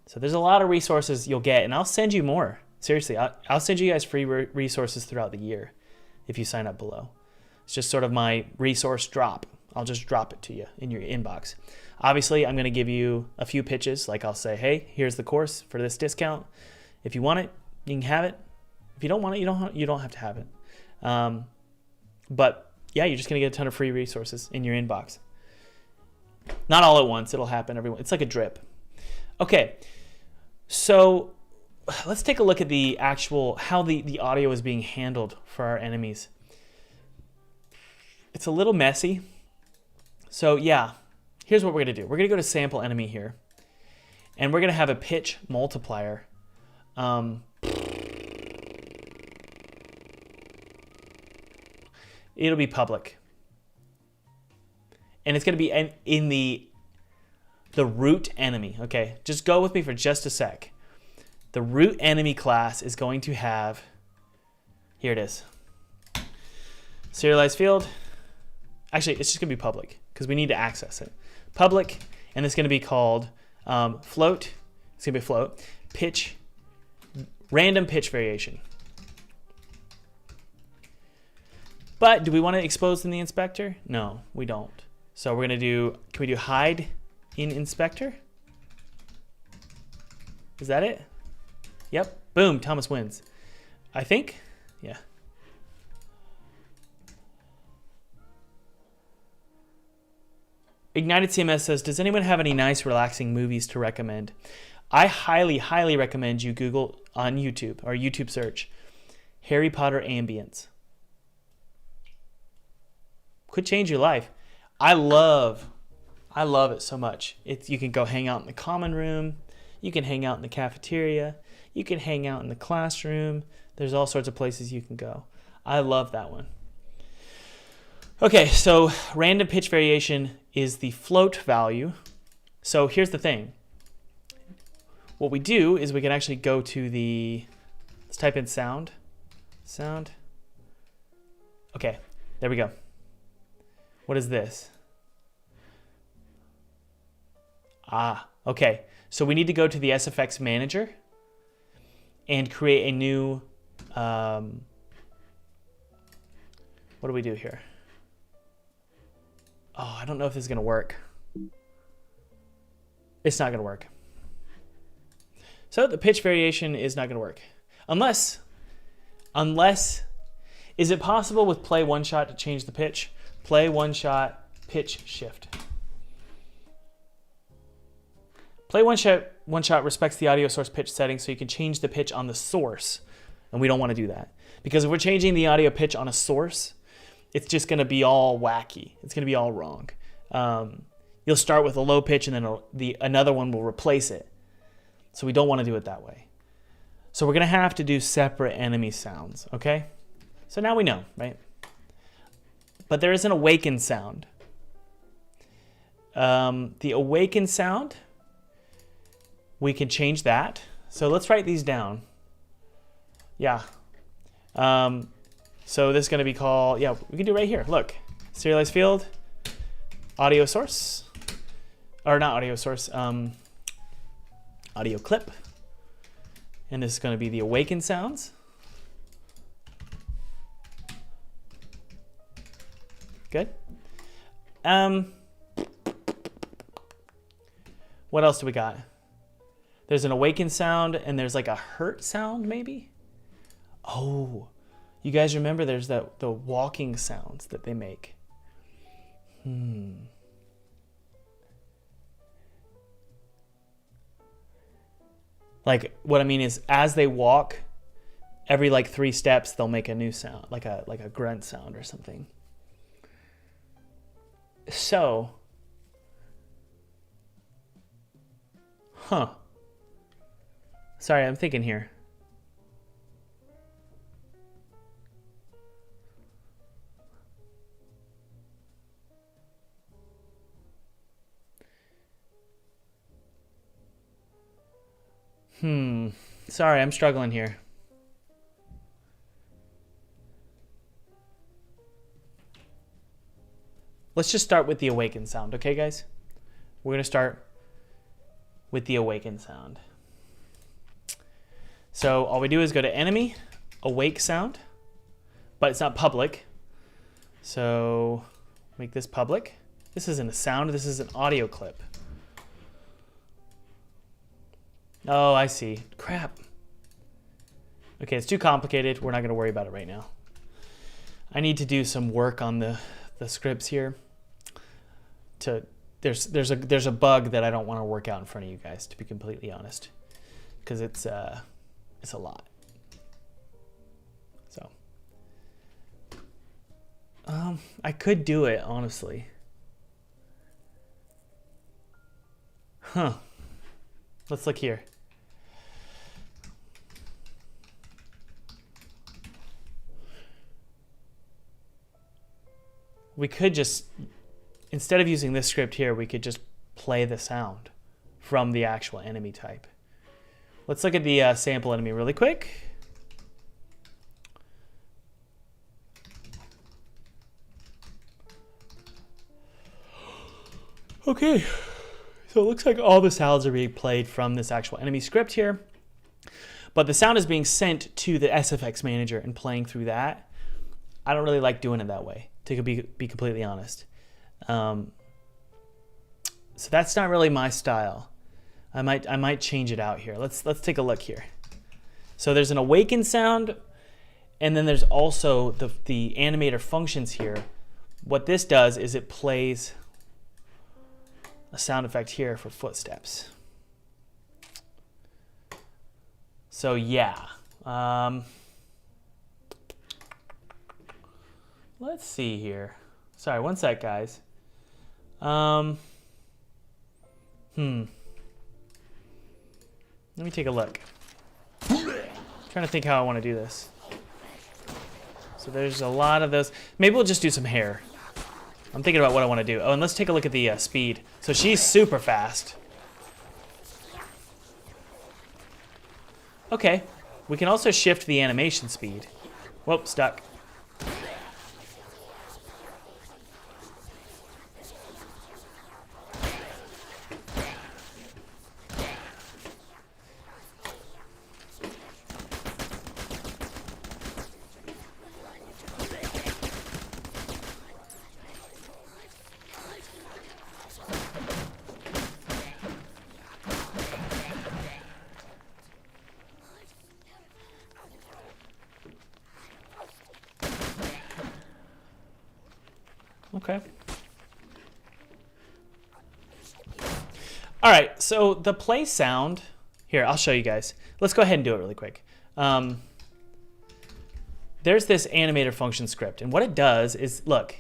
So there's a lot of resources you'll get, and I'll send you more. Seriously, I'll send you guys free resources throughout the year if you sign up below. It's just sort of my resource drop. I'll just drop it to you in your inbox. Obviously, I'm going to give you a few pitches. Like I'll say, hey, here's the course for this discount. If you want it, you can have it. If you don't want it, you don't have to have it. But yeah, you're just going to get a ton of free resources in your inbox. Not all at once. It'll happen every. It's like a drip. Okay, so let's take a look at the actual how the audio is being handled for our enemies. It's a little messy. So yeah, here's what we're gonna do. We're gonna go to sample enemy here, and we're gonna have a pitch multiplier. It'll be public, and it's gonna be in the root enemy. Okay, just go with me for just a sec. The root enemy class is going to have, here it is, serialized field. Actually, it's just gonna be public because we need to access it. Public, and it's gonna be called float. It's gonna be float, pitch, random pitch variation. But do we want to expose in the inspector? No, we don't. So we're gonna do, can we do hide in inspector? Is that it? Yep, boom, Thomas wins. I think, yeah. Ignited CMS says, does anyone have any nice relaxing movies to recommend? I highly, highly recommend you Google on YouTube or YouTube search Harry Potter ambience. Could change your life. I love it so much. You can go hang out in the common room. You can hang out in the cafeteria. You can hang out in the classroom. There's all sorts of places you can go. I love that one. Okay, so random pitch variation is the float value. So here's the thing. What we do is we can actually go to the, let's type in sound. Sound. Okay, there we go. What is this? Okay. So we need to go to the SFX manager and create a new, what do we do here? Oh, I don't know if this is gonna work. It's not gonna work. So the pitch variation is not gonna work. Unless, is it possible with play one shot to change the pitch? Play one shot, pitch shift. Play one shot respects the audio source pitch setting, so you can change the pitch on the source. And we don't want to do that. Because if we're changing the audio pitch on a source, it's just going to be all wacky. It's going to be all wrong. You'll start with a low pitch and then another one will replace it. So we don't want to do it that way. So we're going to have to do separate enemy sounds, okay? So now we know, right? But there is an awaken sound. The awaken sound, we can change that. So let's write these down. Yeah. So this is going to be called, yeah, we can do it right here. Look, serialized field, audio source, or not audio source, audio clip. And this is going to be the awaken sounds. Good. What else do we got? There's an awaken sound and there's like a hurt sound maybe. Oh, you guys remember there's the walking sounds that they make. Like what I mean is as they walk, every like 3 steps they'll make a new sound, like a grunt sound or something. So, sorry, I'm thinking here. Sorry, I'm struggling here. Let's just start with the awaken sound, okay, guys? We're going to start with the awaken sound. So all we do is go to enemy, awake sound, but it's not public. So make this public. This isn't a sound, this is an audio clip. Oh, I see. Crap. Okay, it's too complicated. We're not going to worry about it right now. I need to do some work on the scripts here. There's a bug that I don't want to work out in front of you guys, to be completely honest, because it's a lot. So I could do it honestly. Let's look here. We could just, instead of using this script here, we could just play the sound from the actual enemy type. Let's look at the sample enemy really quick. Okay, so it looks like all the sounds are being played from this actual enemy script here, but the sound is being sent to the SFX manager and playing through that. I don't really like doing it that way, to be completely honest. So that's not really my style. I might change it out here. Let's take a look here. So there's an awaken sound, and then there's also the animator functions here. What this does is it plays a sound effect here for footsteps. So yeah. Let's see here. Sorry, one sec, guys. Let me take a look. Trying to think how I want to do this. So there's a lot of those. Maybe we'll just do some hair. I'm thinking about what I want to do. Oh, and let's take a look at the speed. So she's super fast. Okay. We can also shift the animation speed. Whoop, stuck. Okay. All right, so the play sound, here, I'll show you guys. Let's go ahead and do it really quick. There's this animator function script, and what it does is, look,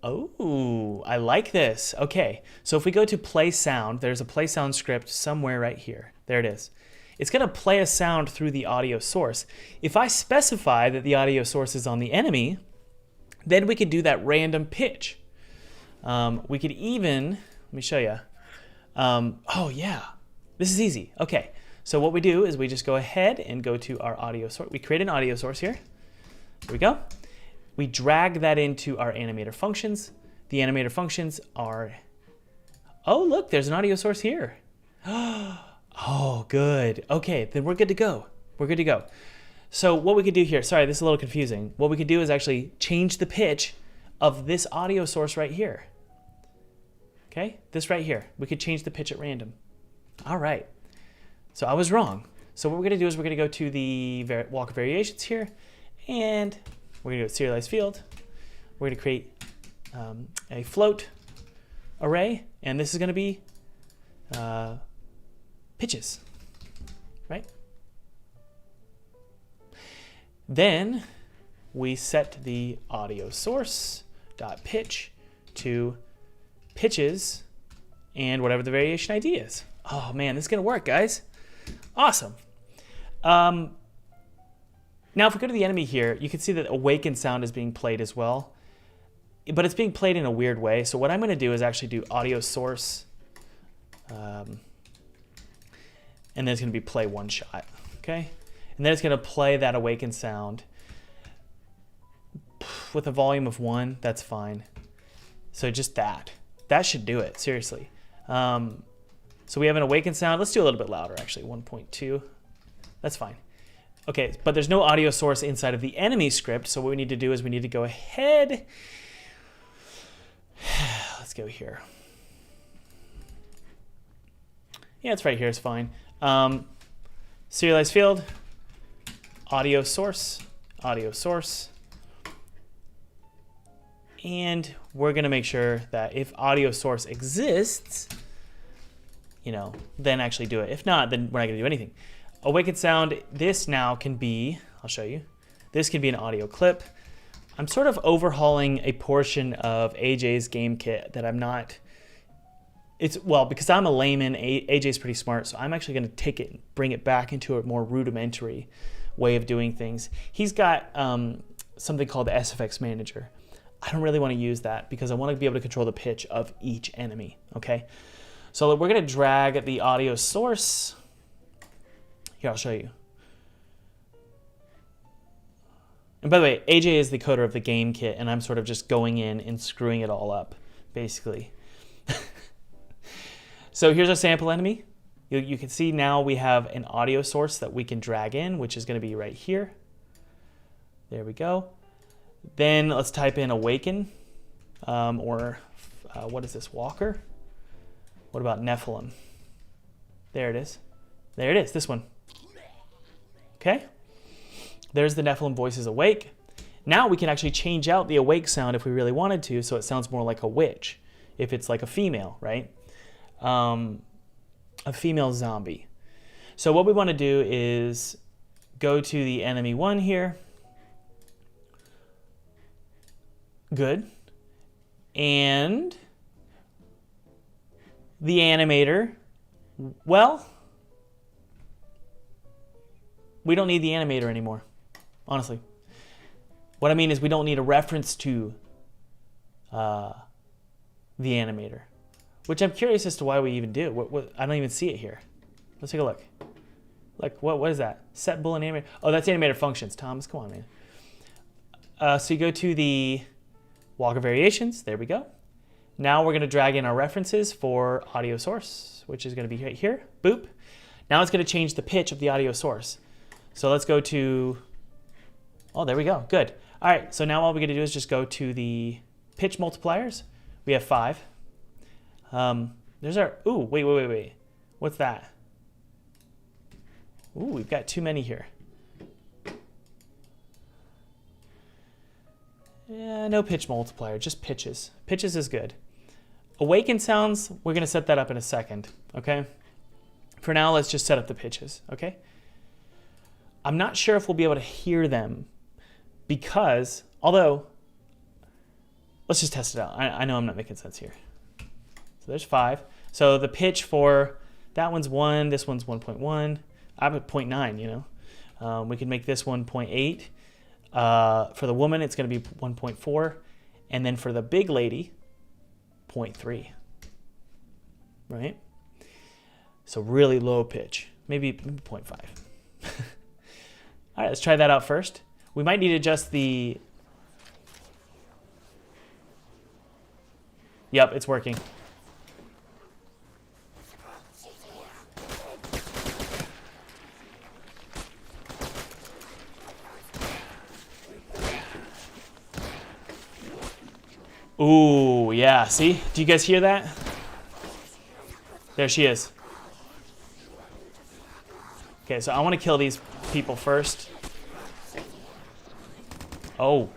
Oh, I like this. Okay, so if we go to play sound, there's a play sound script somewhere right here. There it is. It's going to play a sound through the audio source. If I specify that the audio source is on the enemy, then we could do that random pitch. We could even, let me show you. Oh yeah, this is easy. Okay, so what we do is we just go ahead and go to our audio source. We create an audio source here. Here we go. We drag that into our animator functions. The animator functions are, oh look, there's an audio source here. Oh, good. Okay, then we're good to go. We're good to go. So what we could do here, sorry, this is a little confusing. What we could do is actually change the pitch of this audio source right here. Okay, this right here. We could change the pitch at random. All right, so I was wrong. So what we're gonna do is we're gonna go to the Walker variations here, and we're gonna go to serialized field. We're gonna create a float array, and this is gonna be pitches, right? Then we set the audio source dot pitch to pitches and whatever the variation ID is. Oh man, this is gonna work, guys. Awesome. Now if we go to the enemy here, you can see that awaken sound is being played as well, but it's being played in a weird way. So what I'm gonna do is actually do audio source, and then it's gonna be play one shot, okay? And then it's gonna play that awaken sound with a volume of 1, that's fine. So just that should do it, seriously. So we have an awaken sound. Let's do a little bit louder, actually, 1.2. That's fine. Okay, but there's no audio source inside of the enemy script, so what we need to do is we need to go ahead. Let's go here. Yeah, it's right here, it's fine. Serialized field, audio source, and we're gonna make sure that if audio source exists, you know, then actually do it. If not, then we're not gonna do anything. Awaken sound, this now can be, I'll show you, this can be an audio clip. I'm sort of overhauling a portion of AJ's game kit that I'm not, well, because I'm a layman, AJ's pretty smart, so I'm actually gonna take it and bring it back into a more rudimentary way of doing things. He's got something called the SFX Manager. I don't really want to use that because I want to be able to control the pitch of each enemy, okay? So we're gonna drag the audio source. Here, I'll show you. And by the way, AJ is the coder of the game kit, and I'm sort of just going in and screwing it all up, basically. So here's our sample enemy. You can see now we have an audio source that we can drag in, which is going to be right here. There we go. Then let's type in awaken, or what is this, Walker? What about Nephilim? There it is. There it is, this one. Okay. There's the Nephilim voices awake. Now we can actually change out the awake sound if we really wanted to, so it sounds more like a witch, if it's like a female, right? A female zombie. So what we want to do is go to the enemy one here. Good. And the animator, well, we don't need the animator anymore, honestly. What I mean is we don't need a reference to the animator, which I'm curious as to why we even do. I don't even see it here. Let's take a look. Like, what is that? Set boolean animator. Oh, that's animator functions. Thomas, come on, man. So you go to the Walker variations. There we go. Now we're going to drag in our references for audio source, which is going to be right here. Boop. Now it's going to change the pitch of the audio source. So let's go to, oh, there we go. Good. All right, so now all we're going to do is just go to the pitch multipliers. We have 5. There's our, ooh, wait. What's that? Ooh, we've got too many here. Yeah, no pitch multiplier, just pitches. Pitches is good. Awaken sounds, we're gonna set that up in a second, okay? For now, let's just set up the pitches, okay? I'm not sure if we'll be able to hear them because, although, let's just test it out. I know I'm not making sense here. So there's 5. So the pitch for that one's 1, this one's 1.1. I put 0.9, you know. We can make this one 0.8. For the woman, it's going to be 1.4. And then for the big lady, 0.3. Right? So really low pitch. Maybe 0.5. All right, let's try that out first. We might need to adjust the... Yep, it's working. Ooh, yeah, see? Do you guys hear that? There she is. Okay, so I want to kill these people first. Oh.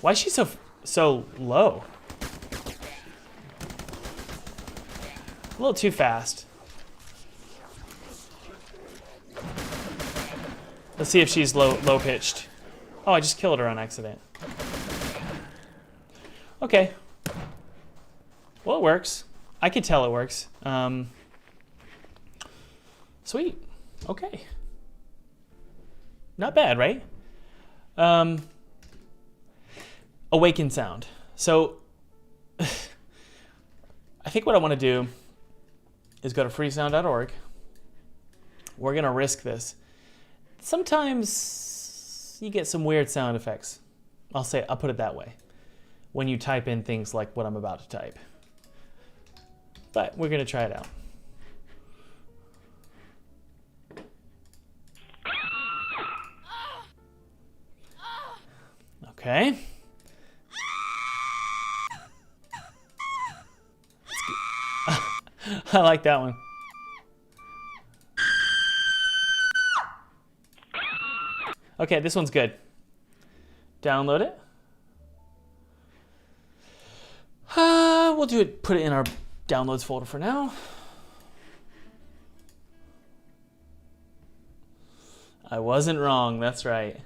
Why is she so low? A little too fast. Let's see if she's low pitched. Oh, I just killed her on accident. Okay. Well, it works. I can tell it works. Sweet. Okay. Not bad, right? Awaken sound. So I think what I want to do is go to freesound.org. We're going to risk this. Sometimes you get some weird sound effects. I'll put it that way. When you type in things like what I'm about to type. But we're going to try it out. Okay. I like that one. Okay, this one's good. Download it. We'll put it in our downloads folder for now. I wasn't wrong, that's right.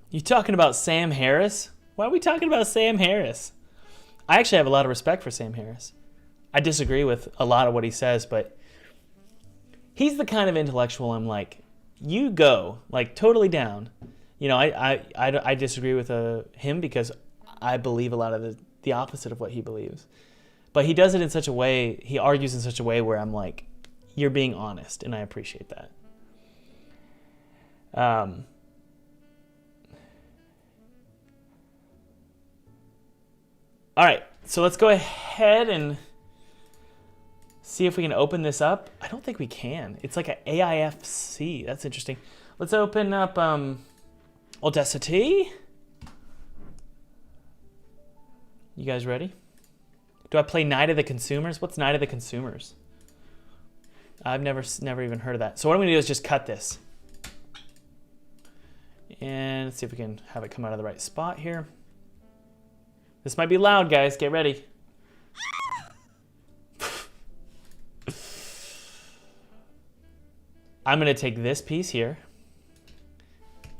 You talking about Sam Harris? Why are we talking about Sam Harris? I actually have a lot of respect for Sam Harris. I disagree with a lot of what he says, but he's the kind of intellectual I'm like, you go, like totally down. You know, I disagree with him because I believe a lot of the opposite of what he believes. But he does it in such a way, he argues in such a way where I'm like, you're being honest, and I appreciate that. All right, so let's go ahead and see if we can open this up. I don't think we can. It's like an AIFC. That's interesting. Let's open up Audacity. You guys ready? Do I play Night of the Consumers? What's Night of the Consumers? I've never even heard of that. So what I'm gonna do is just cut this. And let's see if we can have it come out of the right spot here. This might be loud, guys. Get ready. I'm going to take this piece here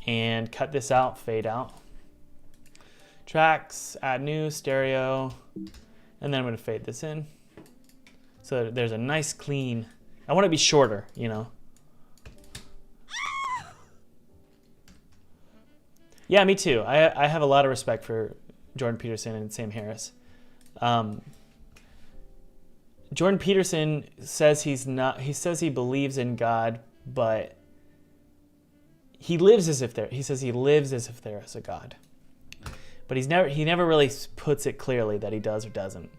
and cut this out, fade out. Tracks, add new, stereo, and then I'm going to fade this in. So that there's a nice clean, I want it to be shorter, you know. Yeah, me too. I have a lot of respect for Jordan Peterson and Sam Harris. Jordan Peterson says he believes in God, but he lives as if there is a God. But he never really puts it clearly that he does or doesn't.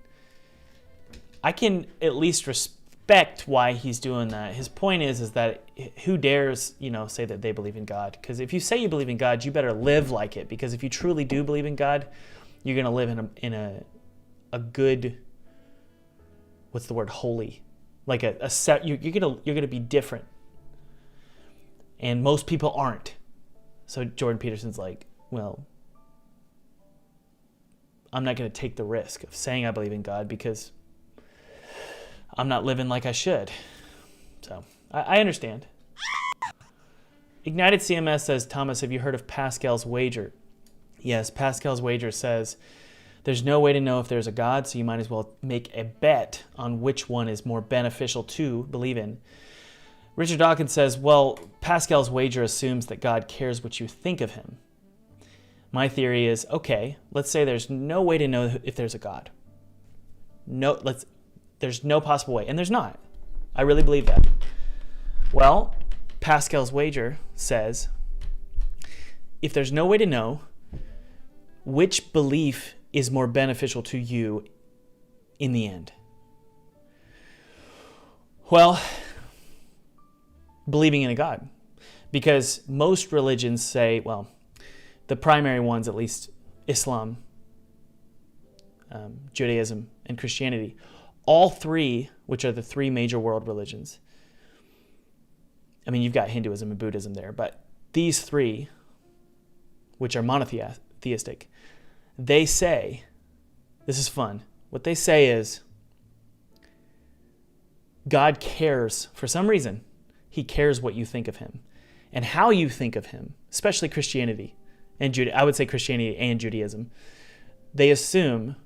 I can at least respect why he's doing that. His point is that who dares, say that they believe in God? Because if you say you believe in God, you better live like it. Because if you truly do believe in God, you're gonna live in a good, what's the word, holy, like a set. You're gonna be different, and most people aren't. So Jordan Peterson's like, well, I'm not gonna take the risk of saying I believe in God because I'm not living like I should. So I understand. Ignited CMS says, Thomas, have you heard of Pascal's wager? Yes, Pascal's wager says there's no way to know if there's a God, so you might as well make a bet on which one is more beneficial to believe in. Richard Dawkins says, well, Pascal's wager assumes that God cares what you think of him. My theory is, okay, let's say there's no way to know if there's a God. There's no possible way, and there's not. I really believe that. Well, Pascal's wager says, if there's no way to know, which belief is more beneficial to you in the end? Well, believing in a God. Because most religions say, well, the primary ones, at least Islam, Judaism, and Christianity, all three, which are the three major world religions. I mean, you've got Hinduism and Buddhism there, but these three, which are monotheistic, they say, this is fun, what they say is, God cares, for some reason, he cares what you think of him and how you think of him, especially Christianity and I would say Christianity and Judaism. They assume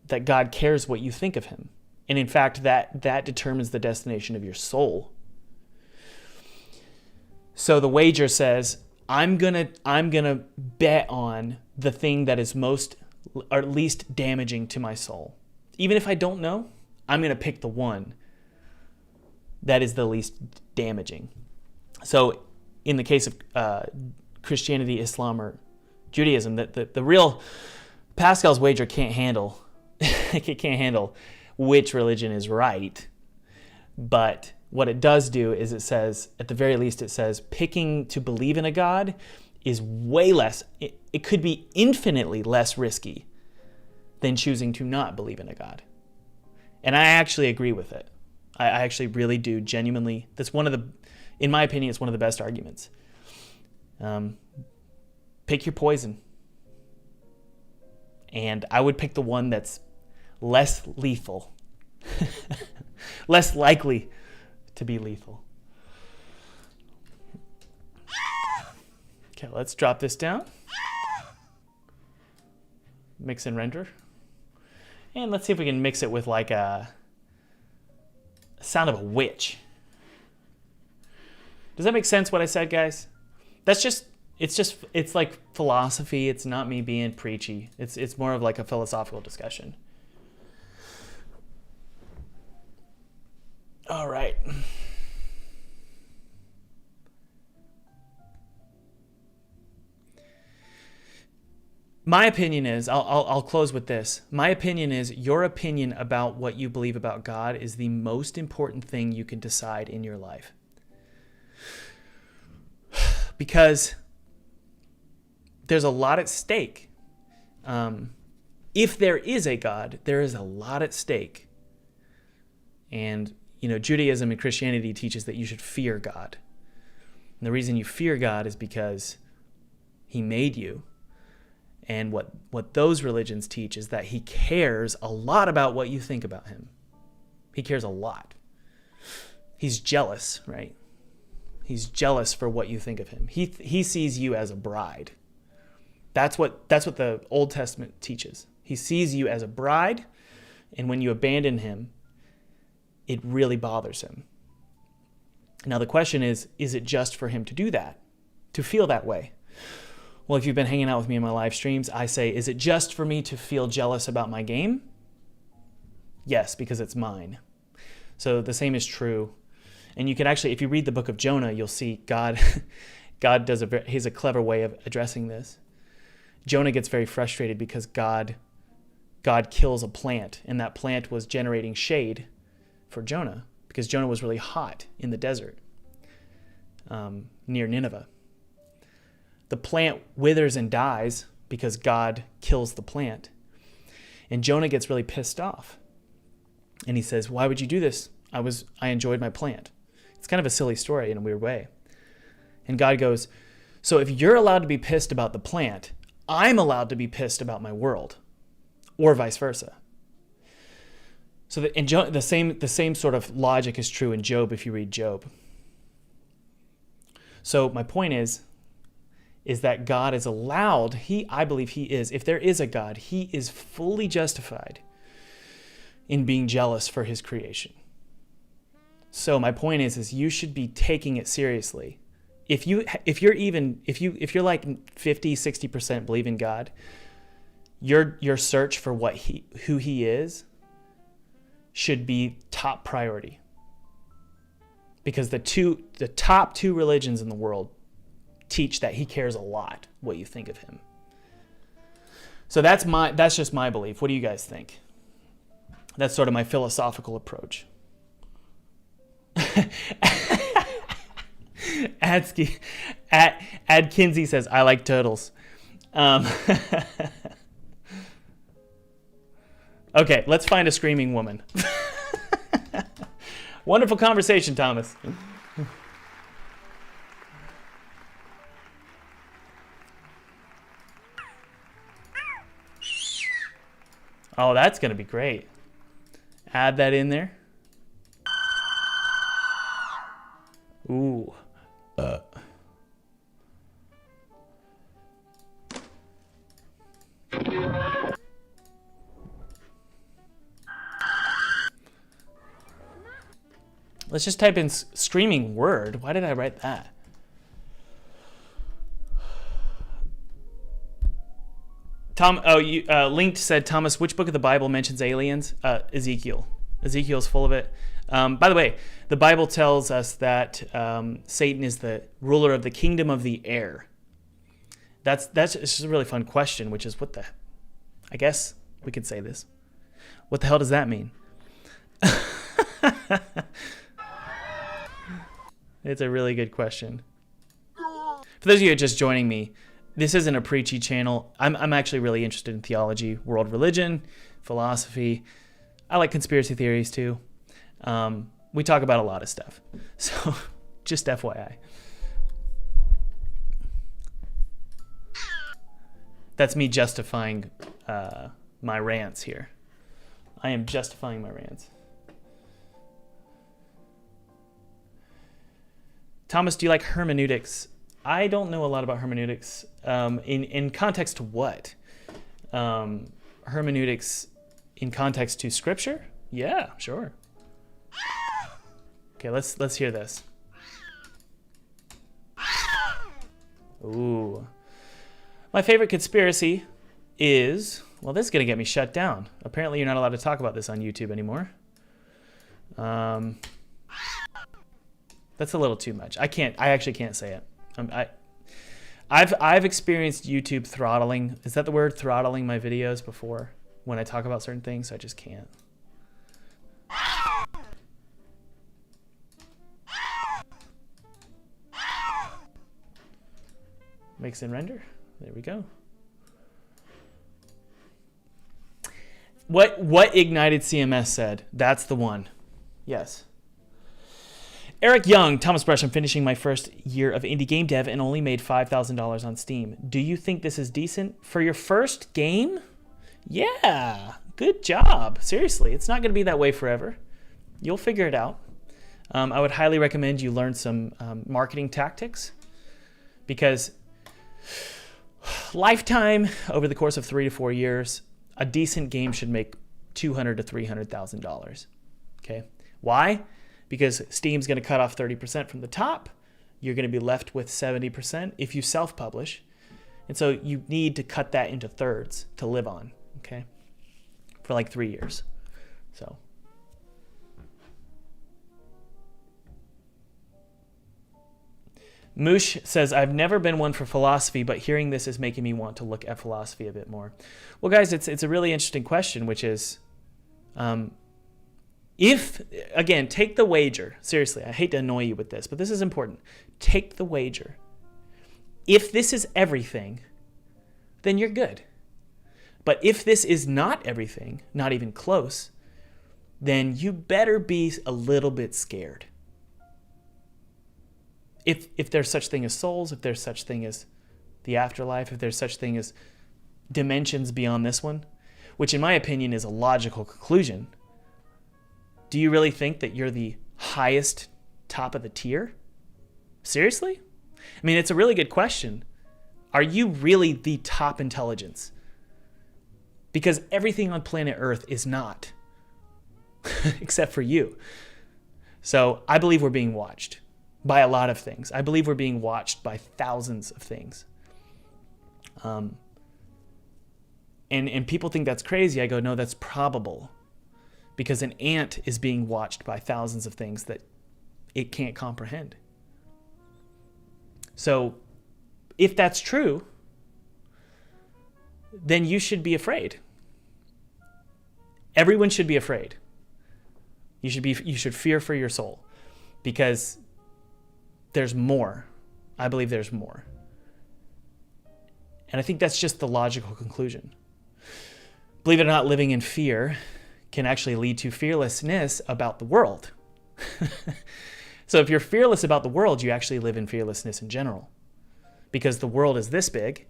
that God cares what you think of him. And in fact, that determines the destination of your soul. So the wager says, I'm gonna bet on the thing that is most or least damaging to my soul. Even if I don't know, I'm gonna pick the one that is the least damaging. So in the case of Christianity, Islam, or Judaism, the real Pascal's wager can't handle it can't handle which religion is right. But what it does do is it says, at the very least, it says picking to believe in a God is way less, it could be infinitely less risky than choosing to not believe in a God. And I actually agree with it. I actually really do genuinely. That's one of the, in my opinion, it's one of the best arguments. Pick your poison. And I would pick the one that's less lethal, less likely to be lethal. Okay, let's drop this down. Mix and render. And let's see if we can mix it with like a sound of a witch. Does that make sense what I said, guys? It's like philosophy. It's not me being preachy. It's more of like a philosophical discussion. All right. My opinion is, I'll close with this. My opinion is your opinion about what you believe about God is the most important thing you can decide in your life. Because there's a lot at stake. If there is a God, there is a lot at stake. And, Judaism and Christianity teaches that you should fear God. And the reason you fear God is because he made you. And what those religions teach is that he cares a lot about what you think about him. He cares a lot. He's jealous, right? He's jealous for what you think of him. He sees you as a bride. That's what the Old Testament teaches. He sees you as a bride, and when you abandon him, it really bothers him. Now the question is it just for him to do that, to feel that way? Well, if you've been hanging out with me in my live streams, I say, is it just for me to feel jealous about my game? Yes, because it's mine. So the same is true. And you can actually, if you read the book of Jonah, you'll see God has a clever way of addressing this. Jonah gets very frustrated because God kills a plant, and that plant was generating shade for Jonah because Jonah was really hot in the desert near Nineveh. The plant withers and dies because God kills the plant. And Jonah gets really pissed off. And he says, why would you do this? I enjoyed my plant. It's kind of a silly story in a weird way. And God goes, so if you're allowed to be pissed about the plant, I'm allowed to be pissed about my world, or vice versa. So the same sort of logic is true in Job if you read Job. So my point is that God is allowed, I believe he is, if there is a God, he is fully justified in being jealous for his creation. So my point is you should be taking it seriously. If you're like 50, 60% believe in God, your search for who he is should be top priority. Because the top two religions in the world teach that he cares a lot what you think of him. So that's just my belief. What do you guys think? That's sort of my philosophical approach. Ad Kinsey says, I like turtles. Okay, let's find a screaming woman. Wonderful conversation, Thomas. Oh, that's going to be great. Add that in there. Ooh. Let's just type in screaming word. Why did I write that? Linked said, Thomas, which book of the Bible mentions aliens? Ezekiel. Ezekiel's full of it. By the way, the Bible tells us that Satan is the ruler of the kingdom of the air. That's just a really fun question, which is I guess we could say this. What the hell does that mean? It's a really good question. For those of you who are just joining me, this isn't a preachy channel. I'm actually really interested in theology, world religion, philosophy. I like conspiracy theories too. We talk about a lot of stuff. So just FYI. That's me justifying my rants here. I am justifying my rants. Thomas, do you like hermeneutics? I don't know a lot about hermeneutics. In context to what? Hermeneutics in context to scripture? Yeah, sure. Okay, let's hear this. Ooh. My favorite conspiracy is, well, this is gonna get me shut down. Apparently you're not allowed to talk about this on YouTube anymore. That's a little too much. I actually can't say it. I've experienced YouTube throttling. Is that the word? Throttling my videos before when I talk about certain things, so I just can't. Mix and render. There we go. What Ignited CMS said. That's the one. Yes. Eric Young, Thomas Brush, I'm finishing my first year of indie game dev and only made $5,000 on Steam. Do you think this is decent for your first game? Yeah, good job. Seriously, it's not going to be that way forever. You'll figure it out. I would highly recommend you learn some marketing tactics because lifetime, over the course of 3 to 4 years, a decent game should make $200,000 to $300,000. Okay, why? Because Steam's going to cut off 30% from the top. You're going to be left with 70% if you self-publish. And so you need to cut that into thirds to live on, okay? For like 3 years. So. Moosh says, I've never been one for philosophy, but hearing this is making me want to look at philosophy a bit more. Well, guys, it's a really interesting question, which is, again, take the wager. Seriously, I hate to annoy you with this, but this is important. Take the wager. If this is everything, then you're good. But if this is not everything, not even close, then you better be a little bit scared. If there's such thing as souls, if there's such thing as the afterlife, if there's such thing as dimensions beyond this one, which in my opinion is a logical conclusion, Do you really think that you're the highest top of the tier? Seriously? I mean, it's a really good question. Are you really the top intelligence? Because everything on planet Earth is not, except for you. So I believe we're being watched by a lot of things. I believe we're being watched by thousands of things. And people think that's crazy. I go, no, that's probable. Because an ant is being watched by thousands of things that it can't comprehend. So if that's true, then you should be afraid. Everyone should be afraid. You should fear for your soul, because there's more. I believe there's more. And I think that's just the logical conclusion. Believe it or not, living in fear can actually lead to fearlessness about the world. So if you're fearless about the world, you actually live in fearlessness in general, because the world is this big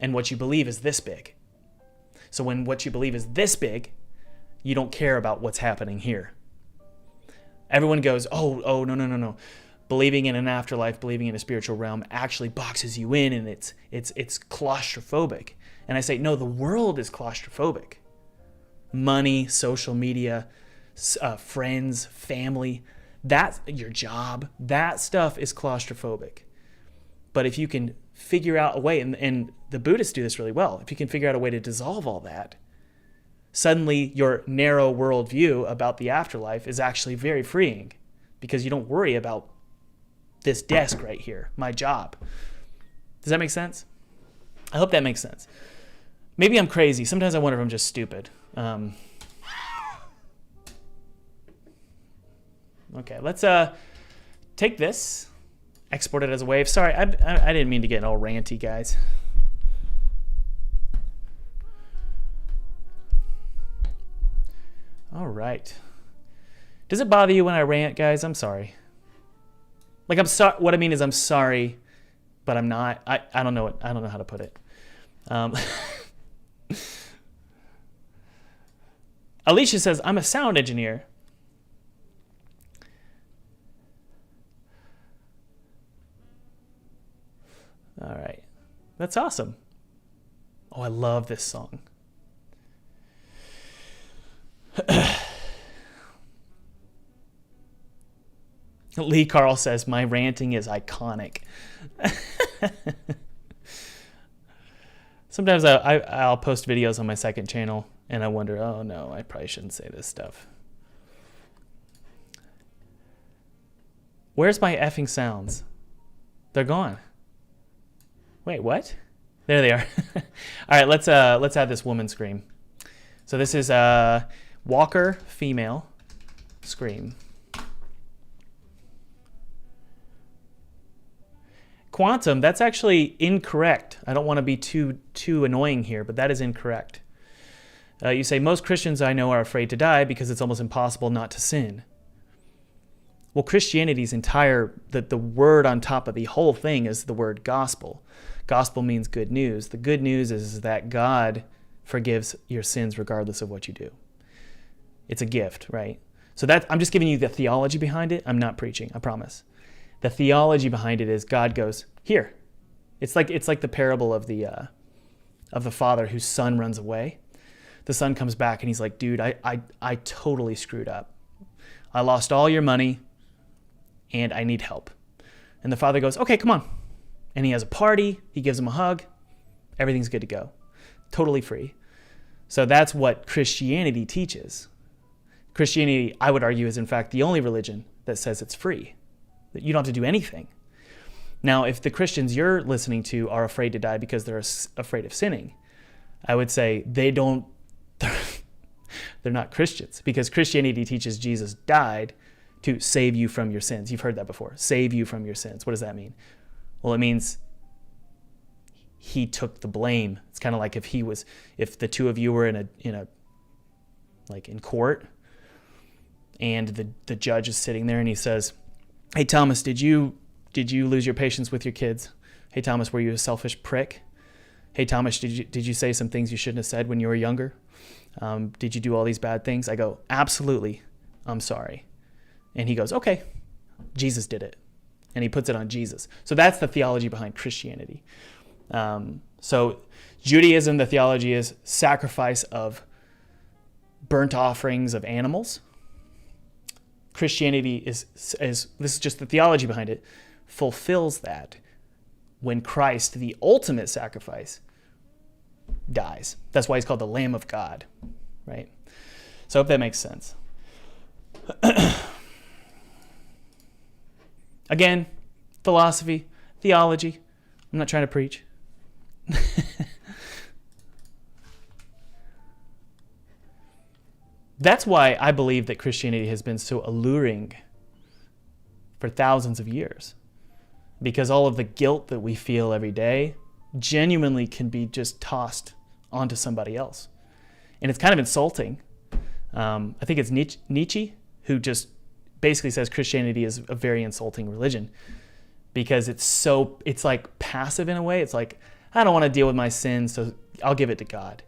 and what you believe is this big. So when what you believe is this big, you don't care about what's happening here. Everyone goes, oh, no. Believing in an afterlife, believing in a spiritual realm actually boxes you in, and it's claustrophobic. And I say, no, the world is claustrophobic. Money, social media, friends, family, that's your job. That stuff is claustrophobic. But if you can figure out a way, and the Buddhists do this really well, if you can figure out a way to dissolve all that, suddenly your narrow worldview about the afterlife is actually very freeing, because you don't worry about this desk right here, my job. Does that make sense? I hope that makes sense. Maybe I'm crazy. Sometimes I wonder if I'm just stupid. Okay, let's take this, export it as a wave. Sorry, I didn't mean to get all ranty, guys. All right. Does it bother you when I rant, guys? I'm sorry. Like, I'm sorry. What I mean is, I'm sorry, but I'm not. I don't know I don't know how to put it. Alicia says, I'm a sound engineer. All right. That's awesome. Oh, I love this song. Lee Carl says, my ranting is iconic. Sometimes I'll post videos on my second channel and I wonder, oh no, I probably shouldn't say this stuff. Where's my effing sounds? They're gone. Wait, what? There they are. All right, let's add this woman scream. So this is Walker female scream. Quantum, that's actually incorrect. I don't want to be too annoying here, but that is incorrect. You say, most Christians I know are afraid to die because it's almost impossible not to sin. Well, Christianity's entire, the word on top of the whole thing is the word gospel. Gospel means good news. The good news is that God forgives your sins regardless of what you do. It's a gift, right? So I'm just giving you the theology behind it. I'm not preaching, I promise. The theology behind it is God goes, here. It's like the parable of the father whose son runs away. The son comes back and he's like, dude, I totally screwed up. I lost all your money and I need help. And the father goes, okay, come on. And he has a party. He gives him a hug. Everything's good to go. Totally free. So that's what Christianity teaches. Christianity, I would argue, is in fact the only religion that says it's free, that you don't have to do anything. Now, if the Christians you're listening to are afraid to die because they're afraid of sinning, I would say they're not Christians, because Christianity teaches Jesus died to save you from your sins. You've heard that before. Save you from your sins. What does that mean? Well, it means he took the blame. It's kind of like if the two of you were in court, and the judge is sitting there and he says, hey, Thomas, did you lose your patience with your kids? Hey, Thomas, were you a selfish prick? Hey, Thomas, did you say some things you shouldn't have said when you were younger? Did you do all these bad things? I go, absolutely. I'm sorry. And he goes, okay, Jesus did it. And he puts it on Jesus. So that's the theology behind Christianity. So Judaism, the theology is sacrifice of burnt offerings of animals. Christianity is this is just the theology behind it, fulfills that when Christ, the ultimate sacrifice, dies. That's why he's called the Lamb of God, right? So I hope that makes sense. Again, philosophy, theology. I'm not trying to preach. That's why I believe that Christianity has been so alluring for thousands of years. Because all of the guilt that we feel every day genuinely can be just tossed onto somebody else. And it's kind of insulting. I think it's Nietzsche who just basically says Christianity is a very insulting religion because it's like passive in a way. It's like, I don't want to deal with my sins, so I'll give it to God.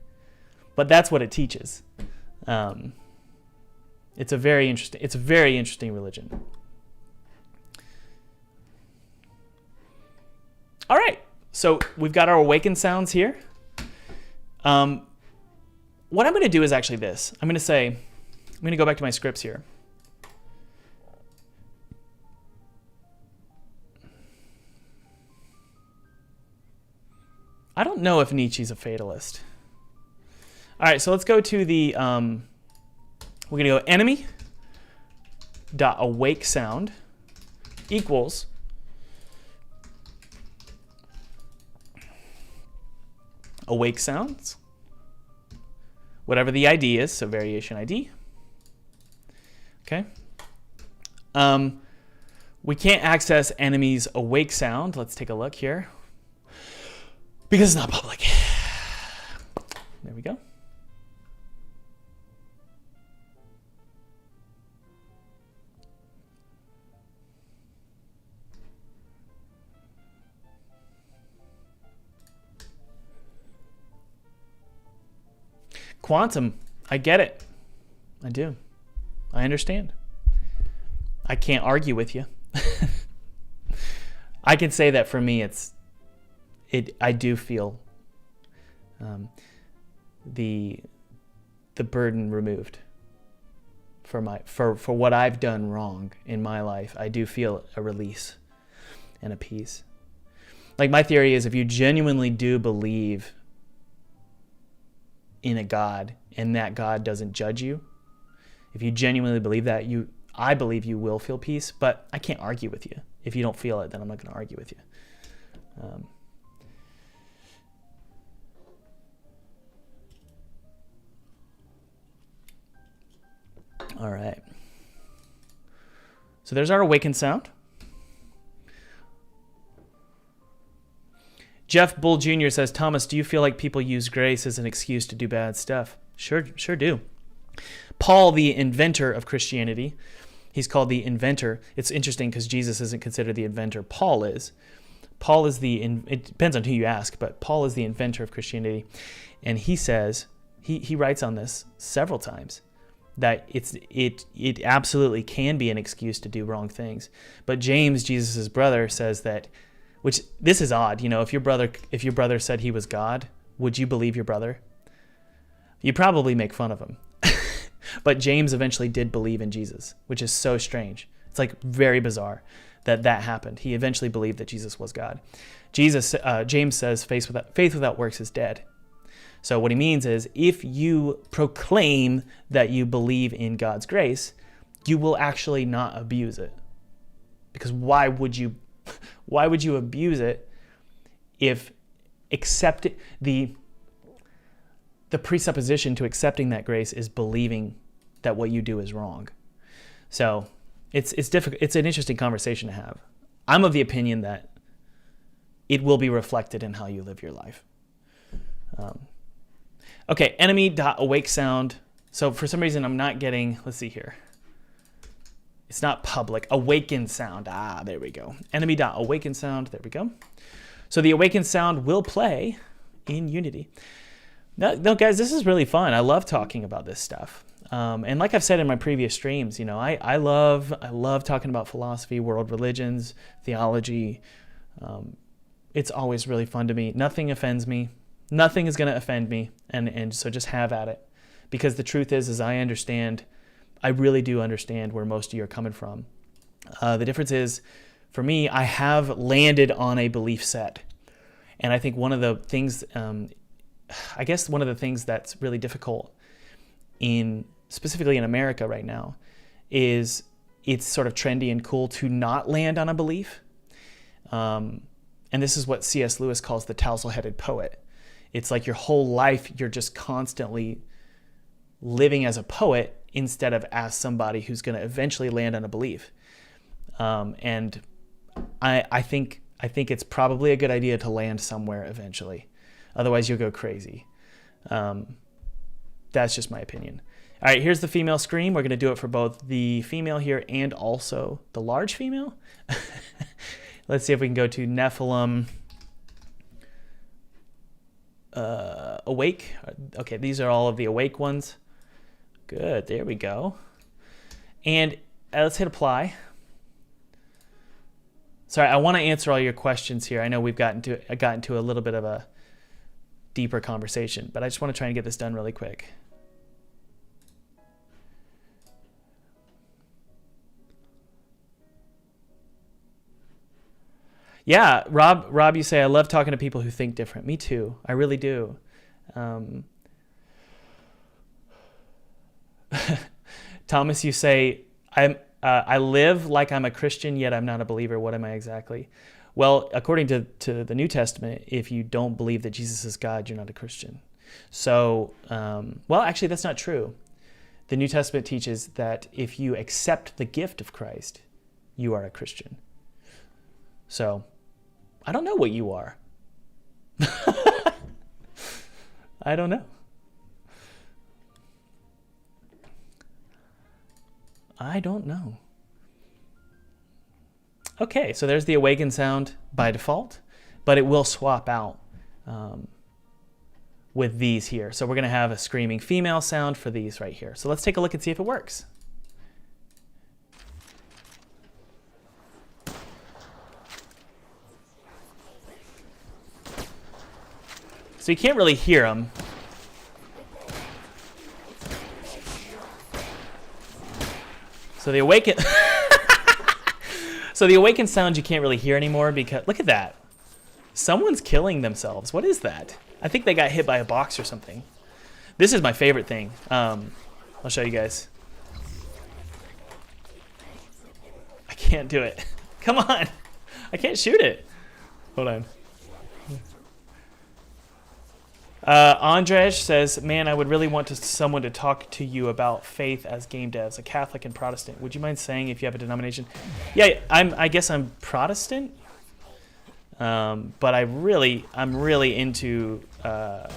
But that's what it teaches. It's a very interesting religion. All right, so we've got our awakened sounds here. What I'm going to do is actually this. I'm going to go back to my scripts here. I don't know if Nietzsche's a fatalist. All right, so let's go to the, we're going to go enemy.awake sound equals awake sounds, whatever the ID is, so variation ID. Okay. We can't access enemy's awake sound. Let's take a look here. Because it's not public. There we go. Quantum, I get it. I do. I understand. I can't argue with you. I can say that for me, I do feel the burden removed for what I've done wrong in my life. I do feel a release and a peace. Like my theory is, if you genuinely do believe in a God and that God doesn't judge you, if you genuinely believe that, I believe you will feel peace, but I can't argue with you. If you don't feel it, then I'm not going to argue with you. All right. So there's our awakened sound. Jeff Bull Jr. says, Thomas, do you feel like people use grace as an excuse to do bad stuff? Sure do. Paul, the inventor of Christianity, he's called the inventor. It's interesting because Jesus isn't considered the inventor. Paul is. It depends on who you ask, but Paul is the inventor of Christianity. And he says, he writes on this several times, that it absolutely can be an excuse to do wrong things. But James, Jesus' brother, says that, which this is odd, if your brother said he was God, would you believe your brother? You'd probably make fun of him. But James eventually did believe in Jesus, which is so strange. It's like very bizarre that happened. He eventually believed that Jesus was God. James says faith without works is dead. So what he means is, if you proclaim that you believe in God's grace, you will actually not abuse it. Because why would you abuse it if the presupposition to accepting that grace is believing that what you do is wrong? So it's difficult. It's an interesting conversation to have. I'm of the opinion that it will be reflected in how you live your life. Okay, enemy.awake sound. So for some reason I'm not getting, let's see here. It's not public. Awakened sound. There we go. Enemy.awakened sound. There we go. So the awakened sound will play in Unity. No, guys, this is really fun. I love talking about this stuff. And like I've said in my previous streams, I love talking about philosophy, world religions, theology. It's always really fun to me. Nothing offends me. Nothing is going to offend me. And so just have at it. Because the truth is I really do understand where most of you are coming from. The difference is, for me, I have landed on a belief set. And I think one of the things, that's really difficult specifically in America right now is it's sort of trendy and cool to not land on a belief. And this is what C.S. Lewis calls the tousle-headed poet. It's like your whole life, you're just constantly living as a poet instead of as somebody who's going to eventually land on a belief. And I think it's probably a good idea to land somewhere eventually. Otherwise, you'll go crazy. That's just my opinion. All right, here's the female scream. We're going to do it for both the female here and also the large female. Let's see if we can go to Nephilim Awake. Okay, these are all of the awake ones. Good, there we go. And let's hit apply. Sorry, I want to answer all your questions here. I know I got into a little bit of a deeper conversation, but I just want to try and get this done really quick. Yeah, Rob, you say, I love talking to people who think different. Me too. I really do. Thomas, you say, I live like I'm a Christian, yet I'm not a believer. What am I exactly? Well, according to the New Testament, if you don't believe that Jesus is God, you're not a Christian. So, well, actually, that's not true. The New Testament teaches that if you accept the gift of Christ, you are a Christian. So, I don't know what you are. I don't know. I don't know. Okay, so there's the awaken sound by default, but it will swap out with these here. So we're going to have a screaming female sound for these right here. So let's take a look and see if it works. So you can't really hear them. So the awaken So the awakened sound you can't really hear anymore because look at that. Someone's killing themselves. What is that? I think they got hit by a box or something. This is my favorite thing. I'll show you guys. I can't do it. Come on. I can't shoot it. Hold on. Andrej says, man, I would really want someone to talk to you about faith as game devs, a Catholic and Protestant. Would you mind saying if you have a denomination? Yeah, I guess I'm Protestant, but I'm really into a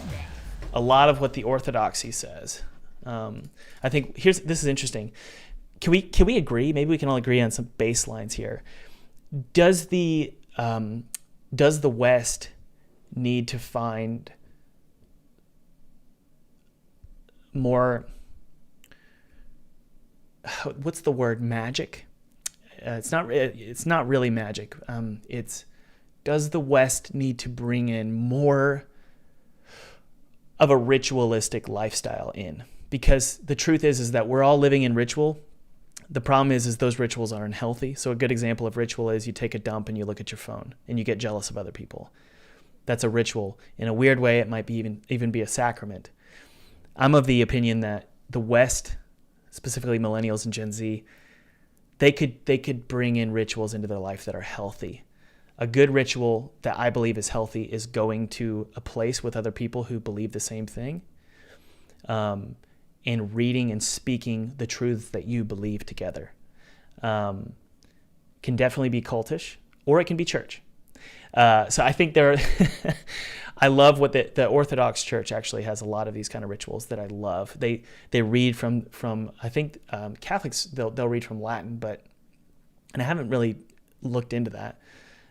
lot of what the Orthodoxy says. I think this is interesting. Can we agree? Maybe we can all agree on some baselines here. Does the West need to find more, what's the word, magic? It's not really magic. Does the West need to bring in more of a ritualistic lifestyle in? Because the truth is that we're all living in ritual. The problem is those rituals are unhealthy. So a good example of ritual is you take a dump and you look at your phone and you get jealous of other people. That's a ritual. In a weird way, it might be even be a sacrament. I'm of the opinion that the West, specifically millennials and Gen Z, they could bring in rituals into their life that are healthy. A good ritual that I believe is healthy is going to a place with other people who believe the same thing, and reading and speaking the truths that you believe together. Can definitely be cultish, or it can be church. So I think I love what the Orthodox Church actually has a lot of these kind of rituals that I love. They read from I think Catholics they'll read from Latin, and I haven't really looked into that.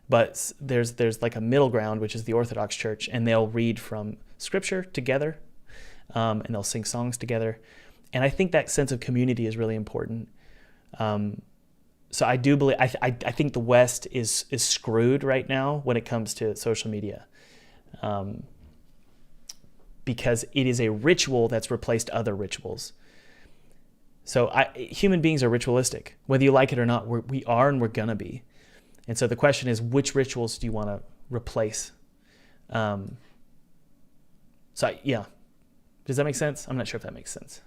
But there's like a middle ground, which is the Orthodox Church, and they'll read from Scripture together, and they'll sing songs together. And I think that sense of community is really important. So I do believe, I think the West is screwed right now when it comes to social media. Because it is a ritual that's replaced other rituals. So human beings are ritualistic. Whether you like it or not, we are and we're gonna be. And so the question is, which rituals do you want to replace? Yeah. Does that make sense? I'm not sure if that makes sense.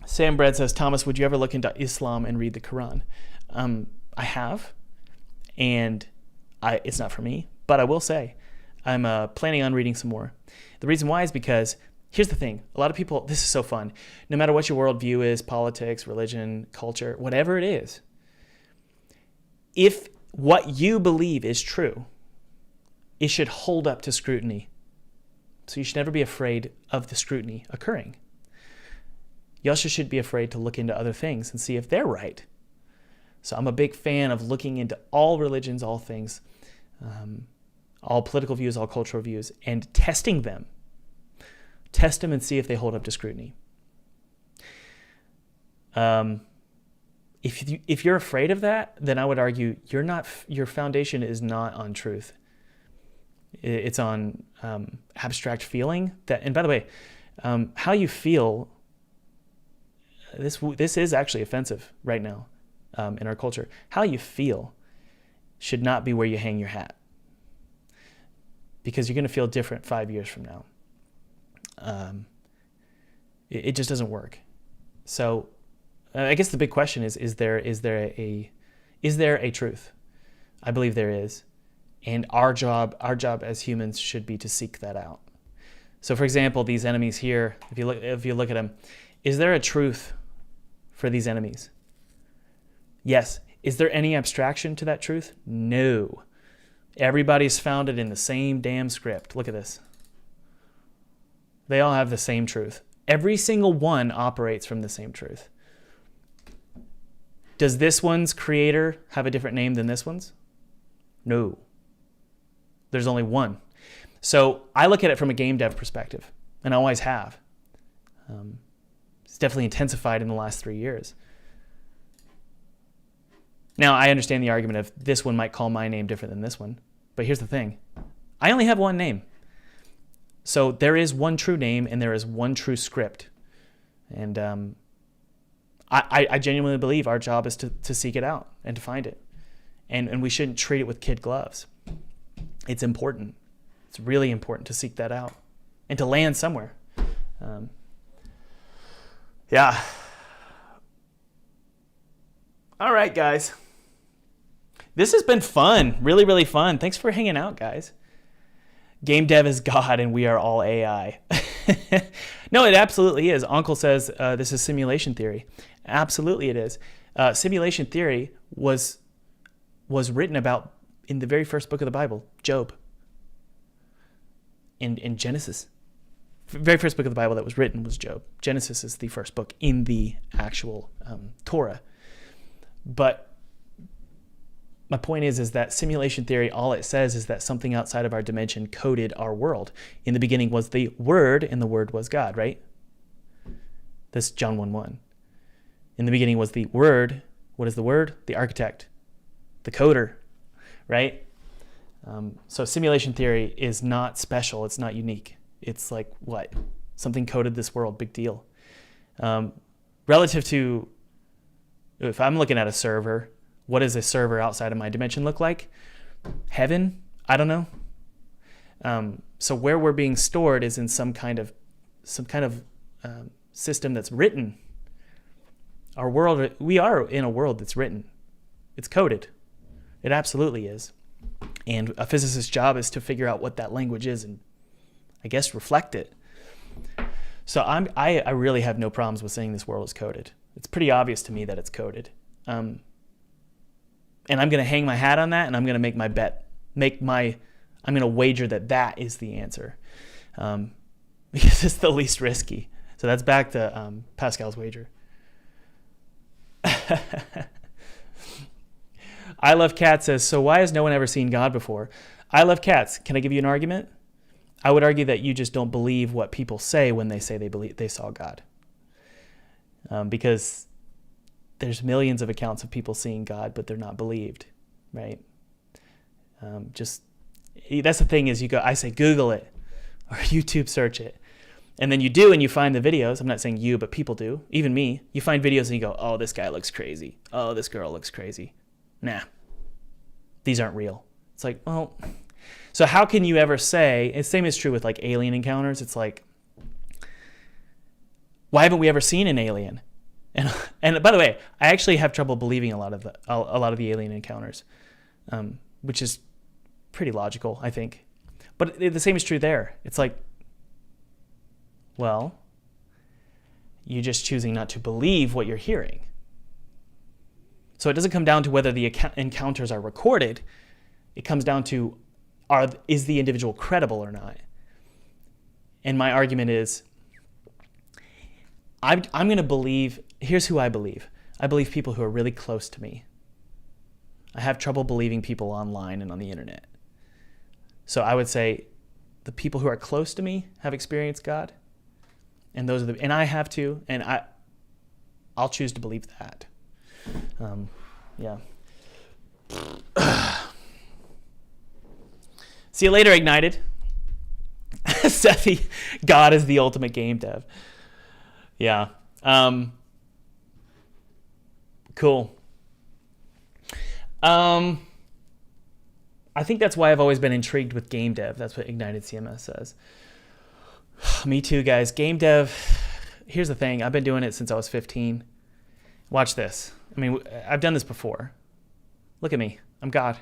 Sam Bread says, Thomas, would you ever look into Islam and read the Quran? I have, and it's not for me, but I will say I'm planning on reading some more. The reason why is because here's the thing. A lot of people, this is so fun. No matter what your worldview is, politics, religion, culture, whatever it is, if what you believe is true, it should hold up to scrutiny. So you should never be afraid of the scrutiny occurring. You also should be afraid to look into other things and see if they're right. So I'm a big fan of looking into all religions, all things, all political views, all cultural views, and testing them. Test them and see if they hold up to scrutiny. If you're afraid of that, then I would argue your foundation is not on truth. It's on abstract feeling. And by the way, how you feel. This is actually offensive right now in our culture. How you feel should not be where you hang your hat, because you're going to feel different 5 years from now. It just doesn't work. So I guess the big question is there a truth? I believe there is, and our job as humans should be to seek that out. So for example, these enemies here, if you look at them, is there a truth for these enemies? Yes. Is there any abstraction to that truth? No. Everybody's founded in the same damn script. Look at this. They all have the same truth. Every single one operates from the same truth. Does this one's creator have a different name than this one's? No. There's only one. So I look at it from a game dev perspective, and I always have. It's definitely intensified in the last 3 years. Now, I understand the argument of this one might call my name different than this one, but here's the thing. I only have one name. So there is one true name and there is one true script. And I genuinely believe our job is to seek it out and to find it. And we shouldn't treat it with kid gloves. It's important. It's really important to seek that out and to land somewhere. Yeah. All right, guys. This has been fun. Really, really fun. Thanks for hanging out, guys. Game dev is God and we are all AI. No, it absolutely is. Uncle says this is simulation theory. Absolutely it is. Simulation theory was written about in the very first book of the Bible, Job. In Genesis. The very first book of the Bible that was written was Job. Genesis is the first book in the actual Torah. But my point is that simulation theory, all it says is that something outside of our dimension coded our world. In the beginning was the Word, and the Word was God, right? That's John 1:1. In the beginning was the Word. What is the Word? The architect, the coder, right? So simulation theory is not special. It's not unique. It's like, what? Something coded this world, big deal. Relative to, if I'm looking at a server, what does a server outside of my dimension look like? Heaven? I don't know. So where we're being stored is in some kind of system that's written. Our world, we are in a world that's written. It's coded. It absolutely is. And a physicist's job is to figure out what that language is and, I guess, reflect it. So I really have no problems with saying this world is coded. It's pretty obvious to me that it's coded. And I'm going to hang my hat on that, and I'm going to make my bet. I'm going to wager that is the answer. Because it's the least risky. So that's back to Pascal's wager. I Love Cats says, so why has no one ever seen God before? I Love Cats. Can I give you an argument? I would argue that you just don't believe what people say when they say they saw God. Because there's millions of accounts of people seeing God, but they're not believed, right? That's the thing is I say Google it or YouTube search it. And then you do, and you find the videos. I'm not saying you, but people do. Even me. You find videos and you go, oh, this guy looks crazy. Oh, this girl looks crazy. Nah, these aren't real. It's like, well, so how can you ever say, and same is true with like alien encounters. It's like, why haven't we ever seen an alien? And by the way, I actually have trouble believing a lot of the alien encounters, which is pretty logical, I think. But the same is true there. It's like, well, you're just choosing not to believe what you're hearing. So it doesn't come down to whether the encounters are recorded. It comes down to, is the individual credible or not? And my argument is, I'm going to believe, here's who I believe. I believe people who are really close to me. I have trouble believing people online and on the internet. So I would say the people who are close to me have experienced God. And and I have too, and I'll choose to believe that. Yeah. See you later, Ignited. Sethi, God is the ultimate game dev. Yeah. Cool. I think that's why I've always been intrigued with game dev. That's what Ignited CMS says. Me too, guys. Game dev, here's the thing. I've been doing it since I was 15. Watch this. I mean, I've done this before. Look at me. I'm God.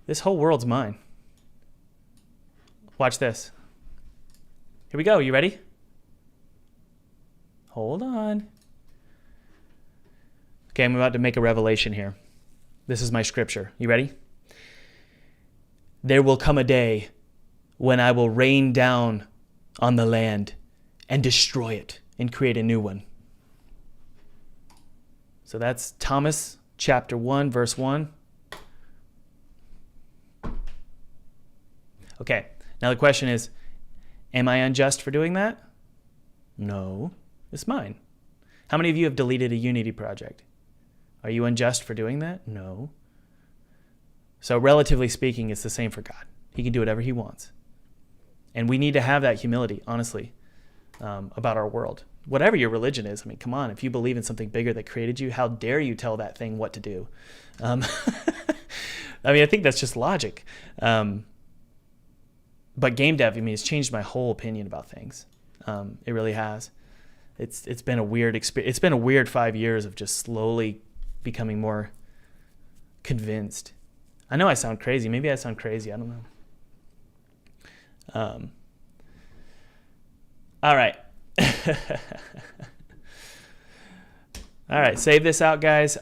This whole world's mine. Watch this. Here we go. You ready? Hold on. Okay, I'm about to make a revelation here. This is my scripture. You ready? There will come a day when I will rain down on the land and destroy it and create a new one. So that's Thomas chapter 1, verse 1. Okay, now the question is, am I unjust for doing that? No, it's mine. How many of you have deleted a Unity project? Are you unjust for doing that? No. So relatively speaking, it's the same for God. He can do whatever he wants. And we need to have that humility, honestly, about our world. Whatever your religion is, I mean, come on, if you believe in something bigger that created you, how dare you tell that thing what to do? I mean, I think that's just logic. But game dev, I mean, it's changed my whole opinion about things. It really has. It's been a weird experience. It's been a weird 5 years of just slowly becoming more convinced. I know I sound crazy. Maybe I sound crazy. I don't know. All right. All right, save this out, guys.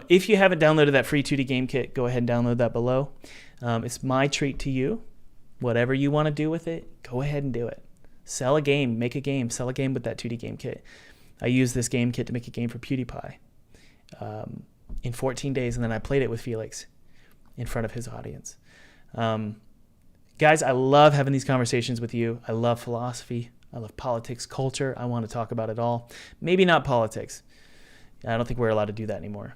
If you haven't downloaded that free 2D game kit, go ahead and download that below. It's my treat to you. Whatever you want to do with it, go ahead and do it. Sell a game, make a game, sell a game with that 2D game kit. I used this game kit to make a game for PewDiePie in 14 days, and then I played it with Felix in front of his audience. Guys, I love having these conversations with you. I love philosophy. I love politics, culture. I want to talk about it all. Maybe not politics. I don't think we're allowed to do that anymore.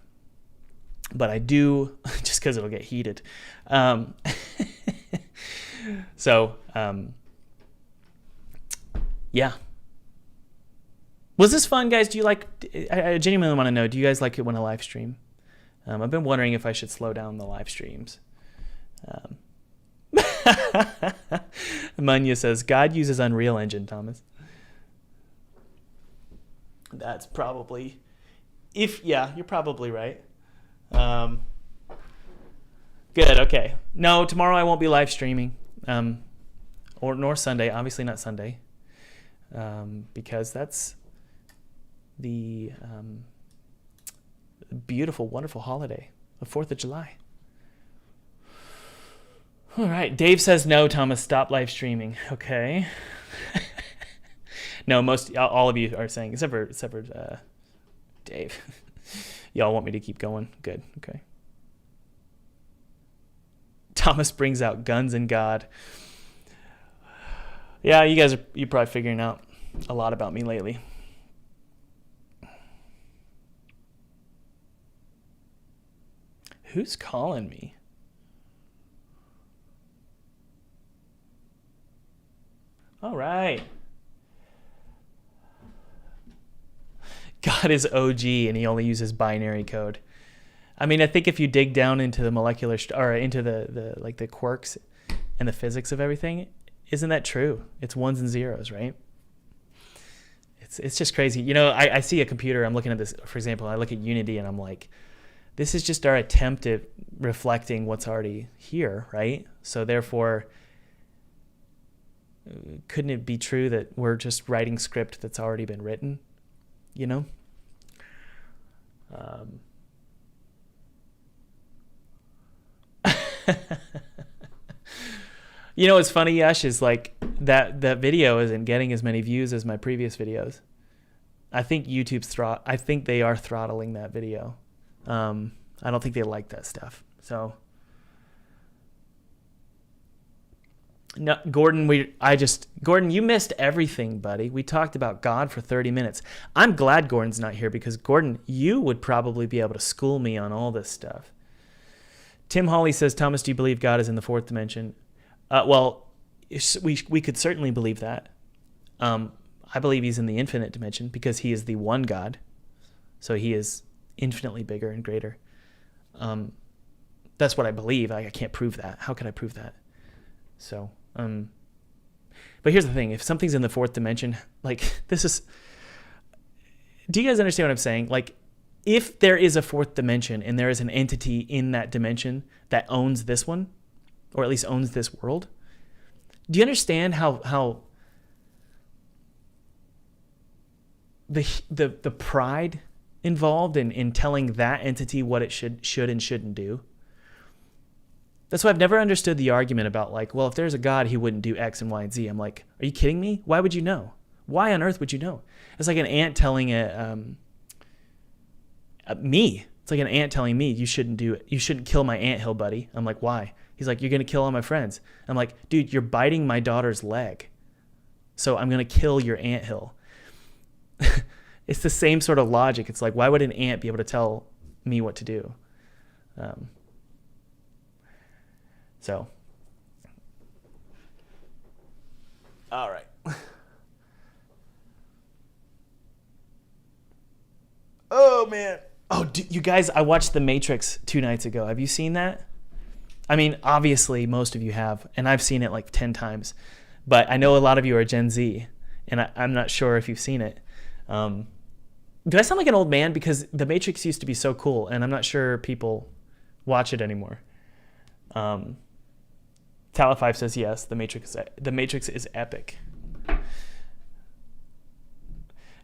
But I do, just because it'll get heated. Yeah. Was this fun, guys? Do you like, I genuinely want to know, do you guys like it when I live stream? I've been wondering if I should slow down the live streams. Munya says, God uses Unreal Engine, Thomas. That's probably, you're probably right. Good, okay. No, tomorrow I won't be live streaming, nor Sunday, obviously not Sunday, because that's the beautiful, wonderful holiday, the 4th of July. All right, Dave says no, Thomas, stop live streaming. Okay. No, all of you are saying, except for Dave. Y'all want me to keep going? Good, okay. Thomas brings out guns and God. Yeah, you're probably figuring out a lot about me lately. Who's calling me? All right. God is OG and he only uses binary code. I mean, I think if you dig down into the molecular or into the like the quirks and the physics of everything, isn't that true? It's ones and zeros, right? It's just crazy. You know, I see a computer, I'm looking at this, for example, I look at Unity and I'm like, this is just our attempt at reflecting what's already here, right? So therefore, couldn't it be true that we're just writing script that's already been written, you know? You know what's funny, Yash, is like that video isn't getting as many views as my previous videos. I think I think they are throttling that video. I don't think they like that stuff. So no, Gordon, Gordon, you missed everything, buddy. We talked about God for 30 minutes. I'm glad Gordon's not here because Gordon, you would probably be able to school me on all this stuff. Tim Hawley says, Thomas, do you believe God is in the fourth dimension? Well, we could certainly believe that. I believe he's in the infinite dimension because he is the one God. So he is infinitely bigger and greater. That's what I believe. I can't prove that. How could I prove that? So, but here's the thing. If something's in the fourth dimension, like do you guys understand what I'm saying? Like, if there is a fourth dimension and there is an entity in that dimension that owns this one, or at least owns this world, do you understand how the pride involved in telling that entity what it should and shouldn't do? That's why I've never understood the argument about like, well, if there's a God, he wouldn't do X and Y and Z. I'm like, are you kidding me? Why would you know? Why on earth would you know? It's like an ant telling me. It's like an ant telling me you shouldn't do it. You shouldn't kill my anthill, buddy. I'm like, why? He's like, you're going to kill all my friends. I'm like, dude, you're biting my daughter's leg. So I'm going to kill your anthill. It's the same sort of logic. It's like, why would an ant be able to tell me what to do? So, all right. Oh, man. Oh, you guys, I watched The Matrix 2 nights ago. Have you seen that? I mean, obviously, most of you have, and I've seen it like 10 times. But I know a lot of you are Gen Z, and I'm not sure if you've seen it. Do I sound like an old man? Because The Matrix used to be so cool, and I'm not sure people watch it anymore. Tala5 says yes, The Matrix is epic.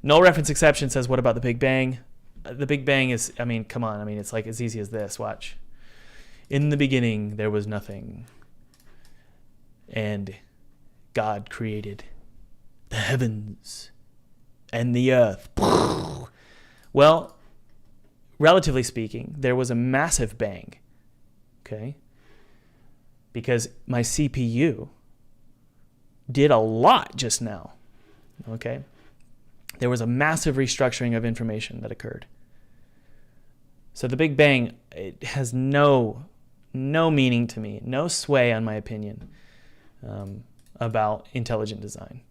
Null reference exception says, what about the Big Bang? The Big Bang is, I mean, come on. I mean, it's like as easy as this. Watch. In the beginning, there was nothing. And God created the heavens and the earth. Well, relatively speaking, there was a massive bang. Okay? Because my CPU did a lot just now. Okay? There was a massive restructuring of information that occurred. So the Big Bang, it has no meaning to me, no sway on my opinion about intelligent design.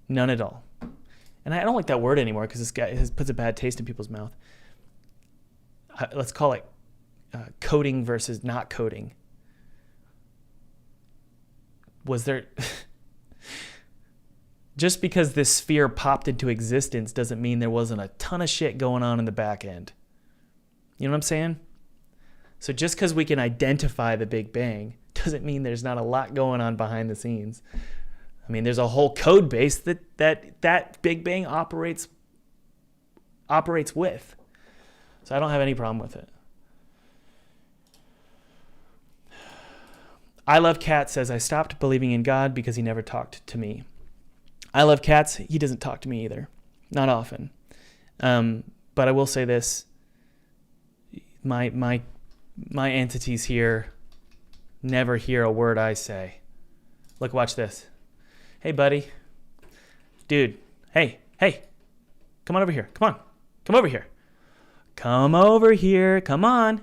None at all. And I don't like that word anymore because this guy puts a bad taste in people's mouth. Let's call it coding versus not coding. Was there... Just because this sphere popped into existence doesn't mean there wasn't a ton of shit going on in the back end. You know what I'm saying? So just because we can identify the Big Bang doesn't mean there's not a lot going on behind the scenes. I mean, there's a whole code base that Big Bang operates with. So I don't have any problem with it. I Love Cat says, I stopped believing in God because he never talked to me. I Love Cats, he doesn't talk to me either. Not often. But I will say this. My entities here never hear a word I say. Look, watch this. Hey, buddy. Dude. Hey. Come on over here. Come on. Come over here. Come over here. Come on.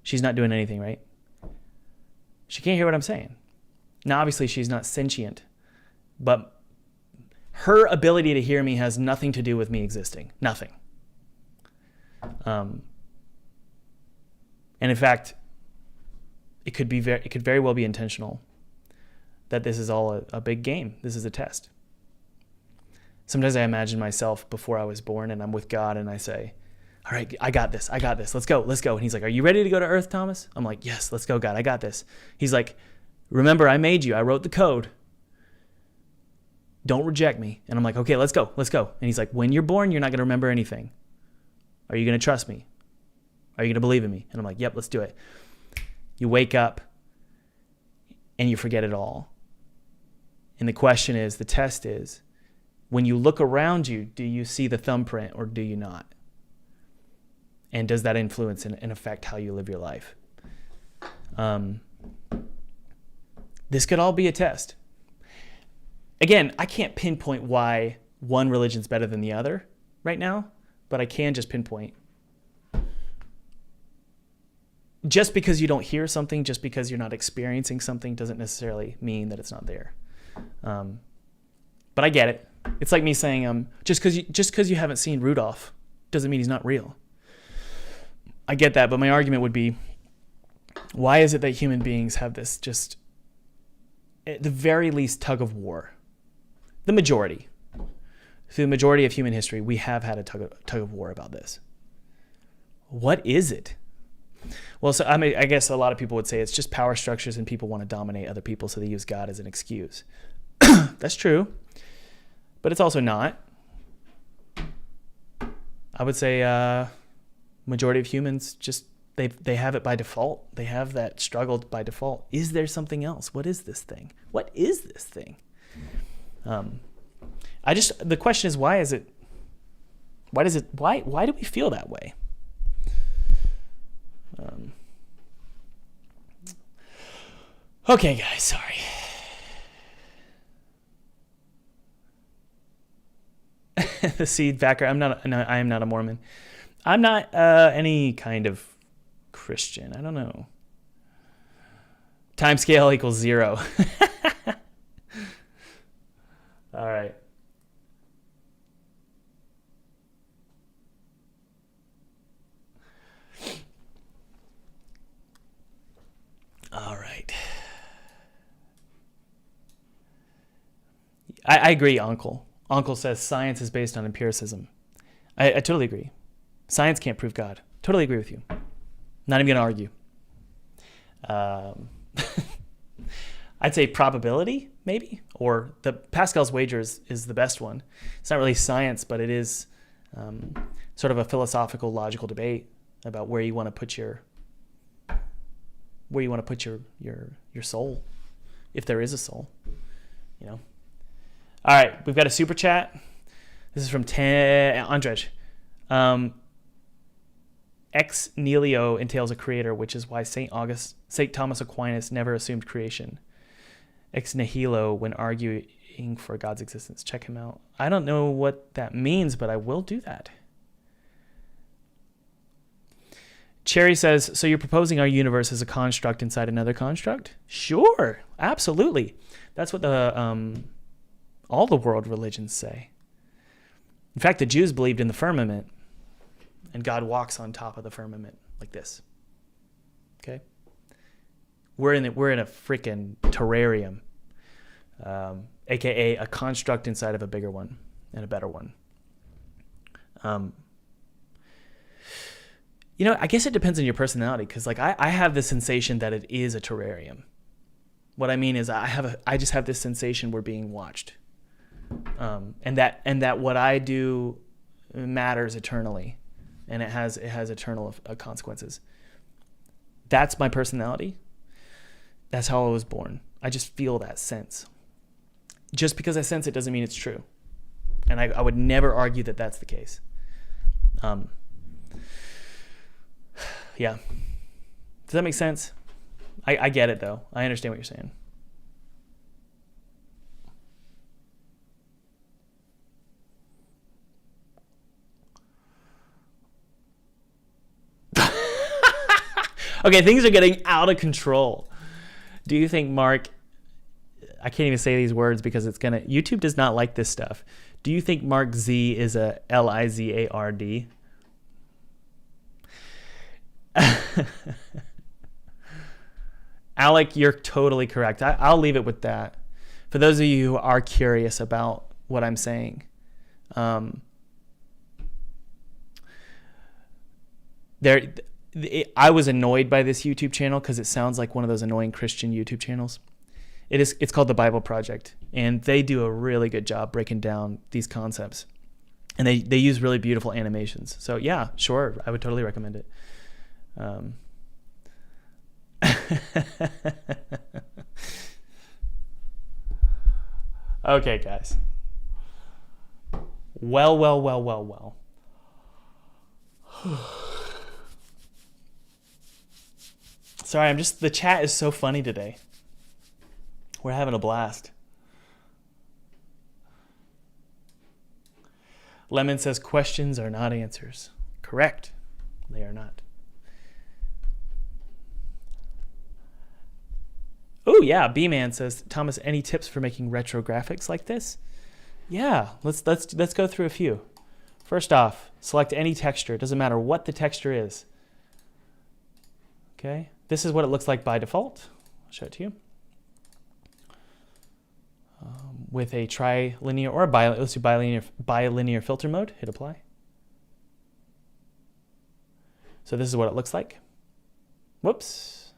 She's not doing anything, right? She can't hear what I'm saying. Now, obviously, she's not sentient, but her ability to hear me has nothing to do with me existing. Nothing. And in fact, it could very well be intentional that this is all a big game. This is a test. Sometimes I imagine myself before I was born and I'm with God and I say, all right, I got this. Let's go. And he's like, are you ready to go to Earth, Thomas? I'm like, yes, let's go, God. I got this. He's like, remember, I made you. I wrote the code. Don't reject me. And I'm like, okay, let's go. And he's like, when you're born, you're not going to remember anything. Are you going to trust me? Are you going to believe in me? And I'm like, yep, let's do it. You wake up and you forget it all. And the question is, the test is, when you look around you, do you see the thumbprint or do you not? And does that influence and affect how you live your life? This could all be a test. Again, I can't pinpoint why one religion's better than the other right now, but I can just pinpoint. Just because you don't hear something, just because you're not experiencing something, doesn't necessarily mean that it's not there. But I get it. It's like me saying, just because you haven't seen Rudolph doesn't mean he's not real. I get that, but my argument would be, why is it that human beings have this just, at the very least, tug of war? The majority. Through the majority of human history, we have had a tug of war about this. What is it? Well, so I guess a lot of people would say it's just power structures and people want to dominate other people, so they use God as an excuse. That's true, but it's also not. I would say majority of humans just they have it by default. They have that struggle by default. Is there something else? What is this thing? What is this thing? The question is, why do we feel that way? Okay, guys, sorry. The seed backer. I am not a Mormon. I'm not any kind of Christian. I don't know. Timescale equals 0. All right. All right. I agree, Uncle. Uncle says science is based on empiricism. I totally agree. Science can't prove God. Totally agree with you. Not even going to argue. I'd say probability, maybe, or the Pascal's wager is the best one. It's not really science, but it is sort of a philosophical, logical debate about where you want to put your soul, if there is a soul, you know. All right, we've got a super chat. This is from Andrej. Ex nihilo entails a creator, which is why St. Thomas Aquinas never assumed creation. Ex nihilo when arguing for God's existence. Check him out. I don't know what that means, but I will do that. Cherry says, so you're proposing our universe as a construct inside another construct? Sure, absolutely. That's what all the world religions say. In fact, the Jews believed in the firmament, and God walks on top of the firmament like this. Okay? We're in a freaking terrarium, aka a construct inside of a bigger one and a better one. You know, I guess it depends on your personality, because like I have the sensation that it is a terrarium. What I mean is I just have this sensation we're being watched. And that what I do matters eternally, and it has eternal consequences. That's my personality. That's how I was born. I just feel that sense. Just because I sense it doesn't mean it's true, and I would never argue that that's the case. Yeah. Does that make sense? I get it though. I understand what you're saying. Okay, things are getting out of control. Do you think Mark... I can't even say these words because it's going to... YouTube does not like this stuff. Do you think Mark Z is a Lizard? Alec, you're totally correct. I'll leave it with that. For those of you who are curious about what I'm saying, I was annoyed by this YouTube channel because it sounds like one of those annoying Christian YouTube channels. It's called The Bible Project, and they do a really good job breaking down these concepts. And they use really beautiful animations. So yeah, sure, I would totally recommend it. Okay, guys. Well. Sorry, the chat is so funny today. We're having a blast. Lemon says questions are not answers. Correct. They are not. Oh yeah, B-Man says, Thomas, any tips for making retro graphics like this? Yeah, let's go through a few. First off, select any texture. It doesn't matter what the texture is. Okay, this is what it looks like by default. I'll show it to you. With a trilinear or let's do bilinear filter mode. Hit apply. So this is what it looks like. Whoops.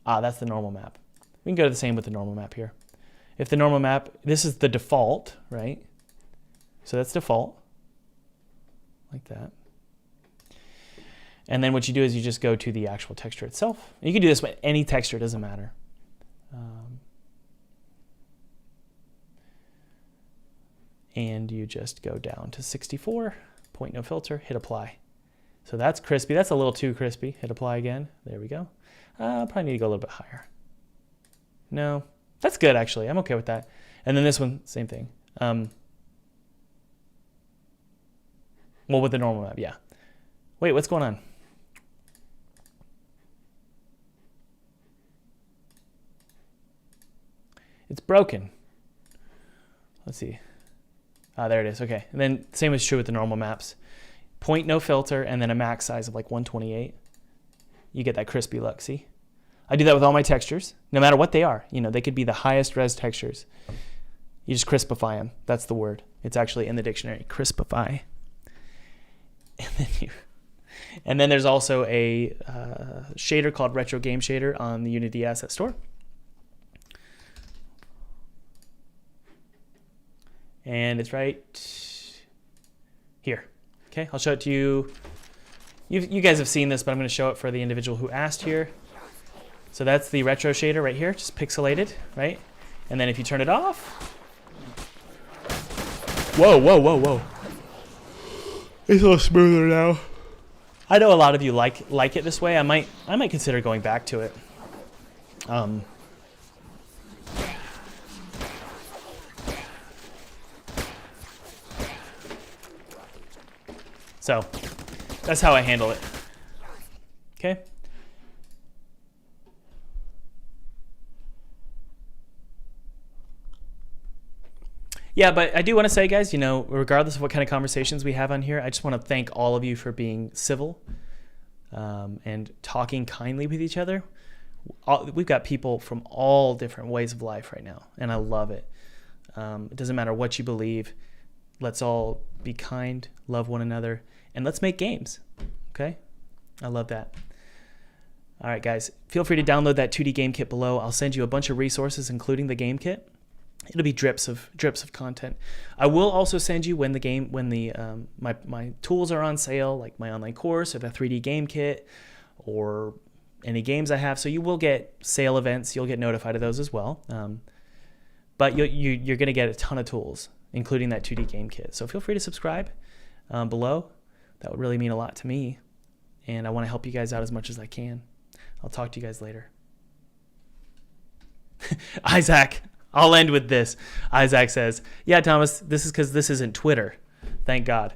That's the normal map. We can go to the same with the normal map here. If the normal map, this is the default, right? So that's default, like that. And then what you do is you just go to the actual texture itself. You can do this with any texture, it doesn't matter. And you just go down to 64, point no filter, hit apply. So that's crispy. That's a little too crispy. Hit apply again. There we go. Probably need to go a little bit higher. No, that's good actually. I'm okay with that. And then this one, same thing. Well, with the normal map, yeah. Wait, what's going on? It's broken. Let's see. There it is. Okay. And then same is true with the normal maps. Point no filter and then a max size of like 128. You get that crispy look, see? I do that with all my textures, no matter what they are. You know, they could be the highest res textures. You just crispify them. That's the word. It's actually in the dictionary, crispify. And then there's also a shader called Retro Game Shader on the Unity Asset Store. And it's right here. Okay, I'll show it to you. You guys have seen this, but I'm going to show it for the individual who asked here. So that's the retro shader right here, just pixelated, right? And then if you turn it off, whoa. It's a little smoother now. I know a lot of you like it this way. I might consider going back to it. So that's how I handle it. Okay. Yeah, but I do want to say, guys, you know, regardless of what kind of conversations we have on here, I just want to thank all of you for being civil and talking kindly with each other. We've got people from all different ways of life right now, and I love it. It doesn't matter what you believe. Let's all be kind, love one another, and let's make games, okay? I love that. All right, guys, feel free to download that 2D game kit below. I'll send you a bunch of resources, including the game kit. It'll be drips of content. I will also send you when my tools are on sale, like my online course or the 3D game kit or any games I have. So you will get sale events. You'll get notified of those as well. But you're going to get a ton of tools, including that 2D game kit. So feel free to subscribe below. That would really mean a lot to me. And I want to help you guys out as much as I can. I'll talk to you guys later. Isaac. I'll end with this. Isaac says, yeah, Thomas, this is because this isn't Twitter. Thank God.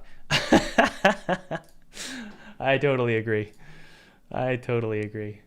I totally agree. I totally agree.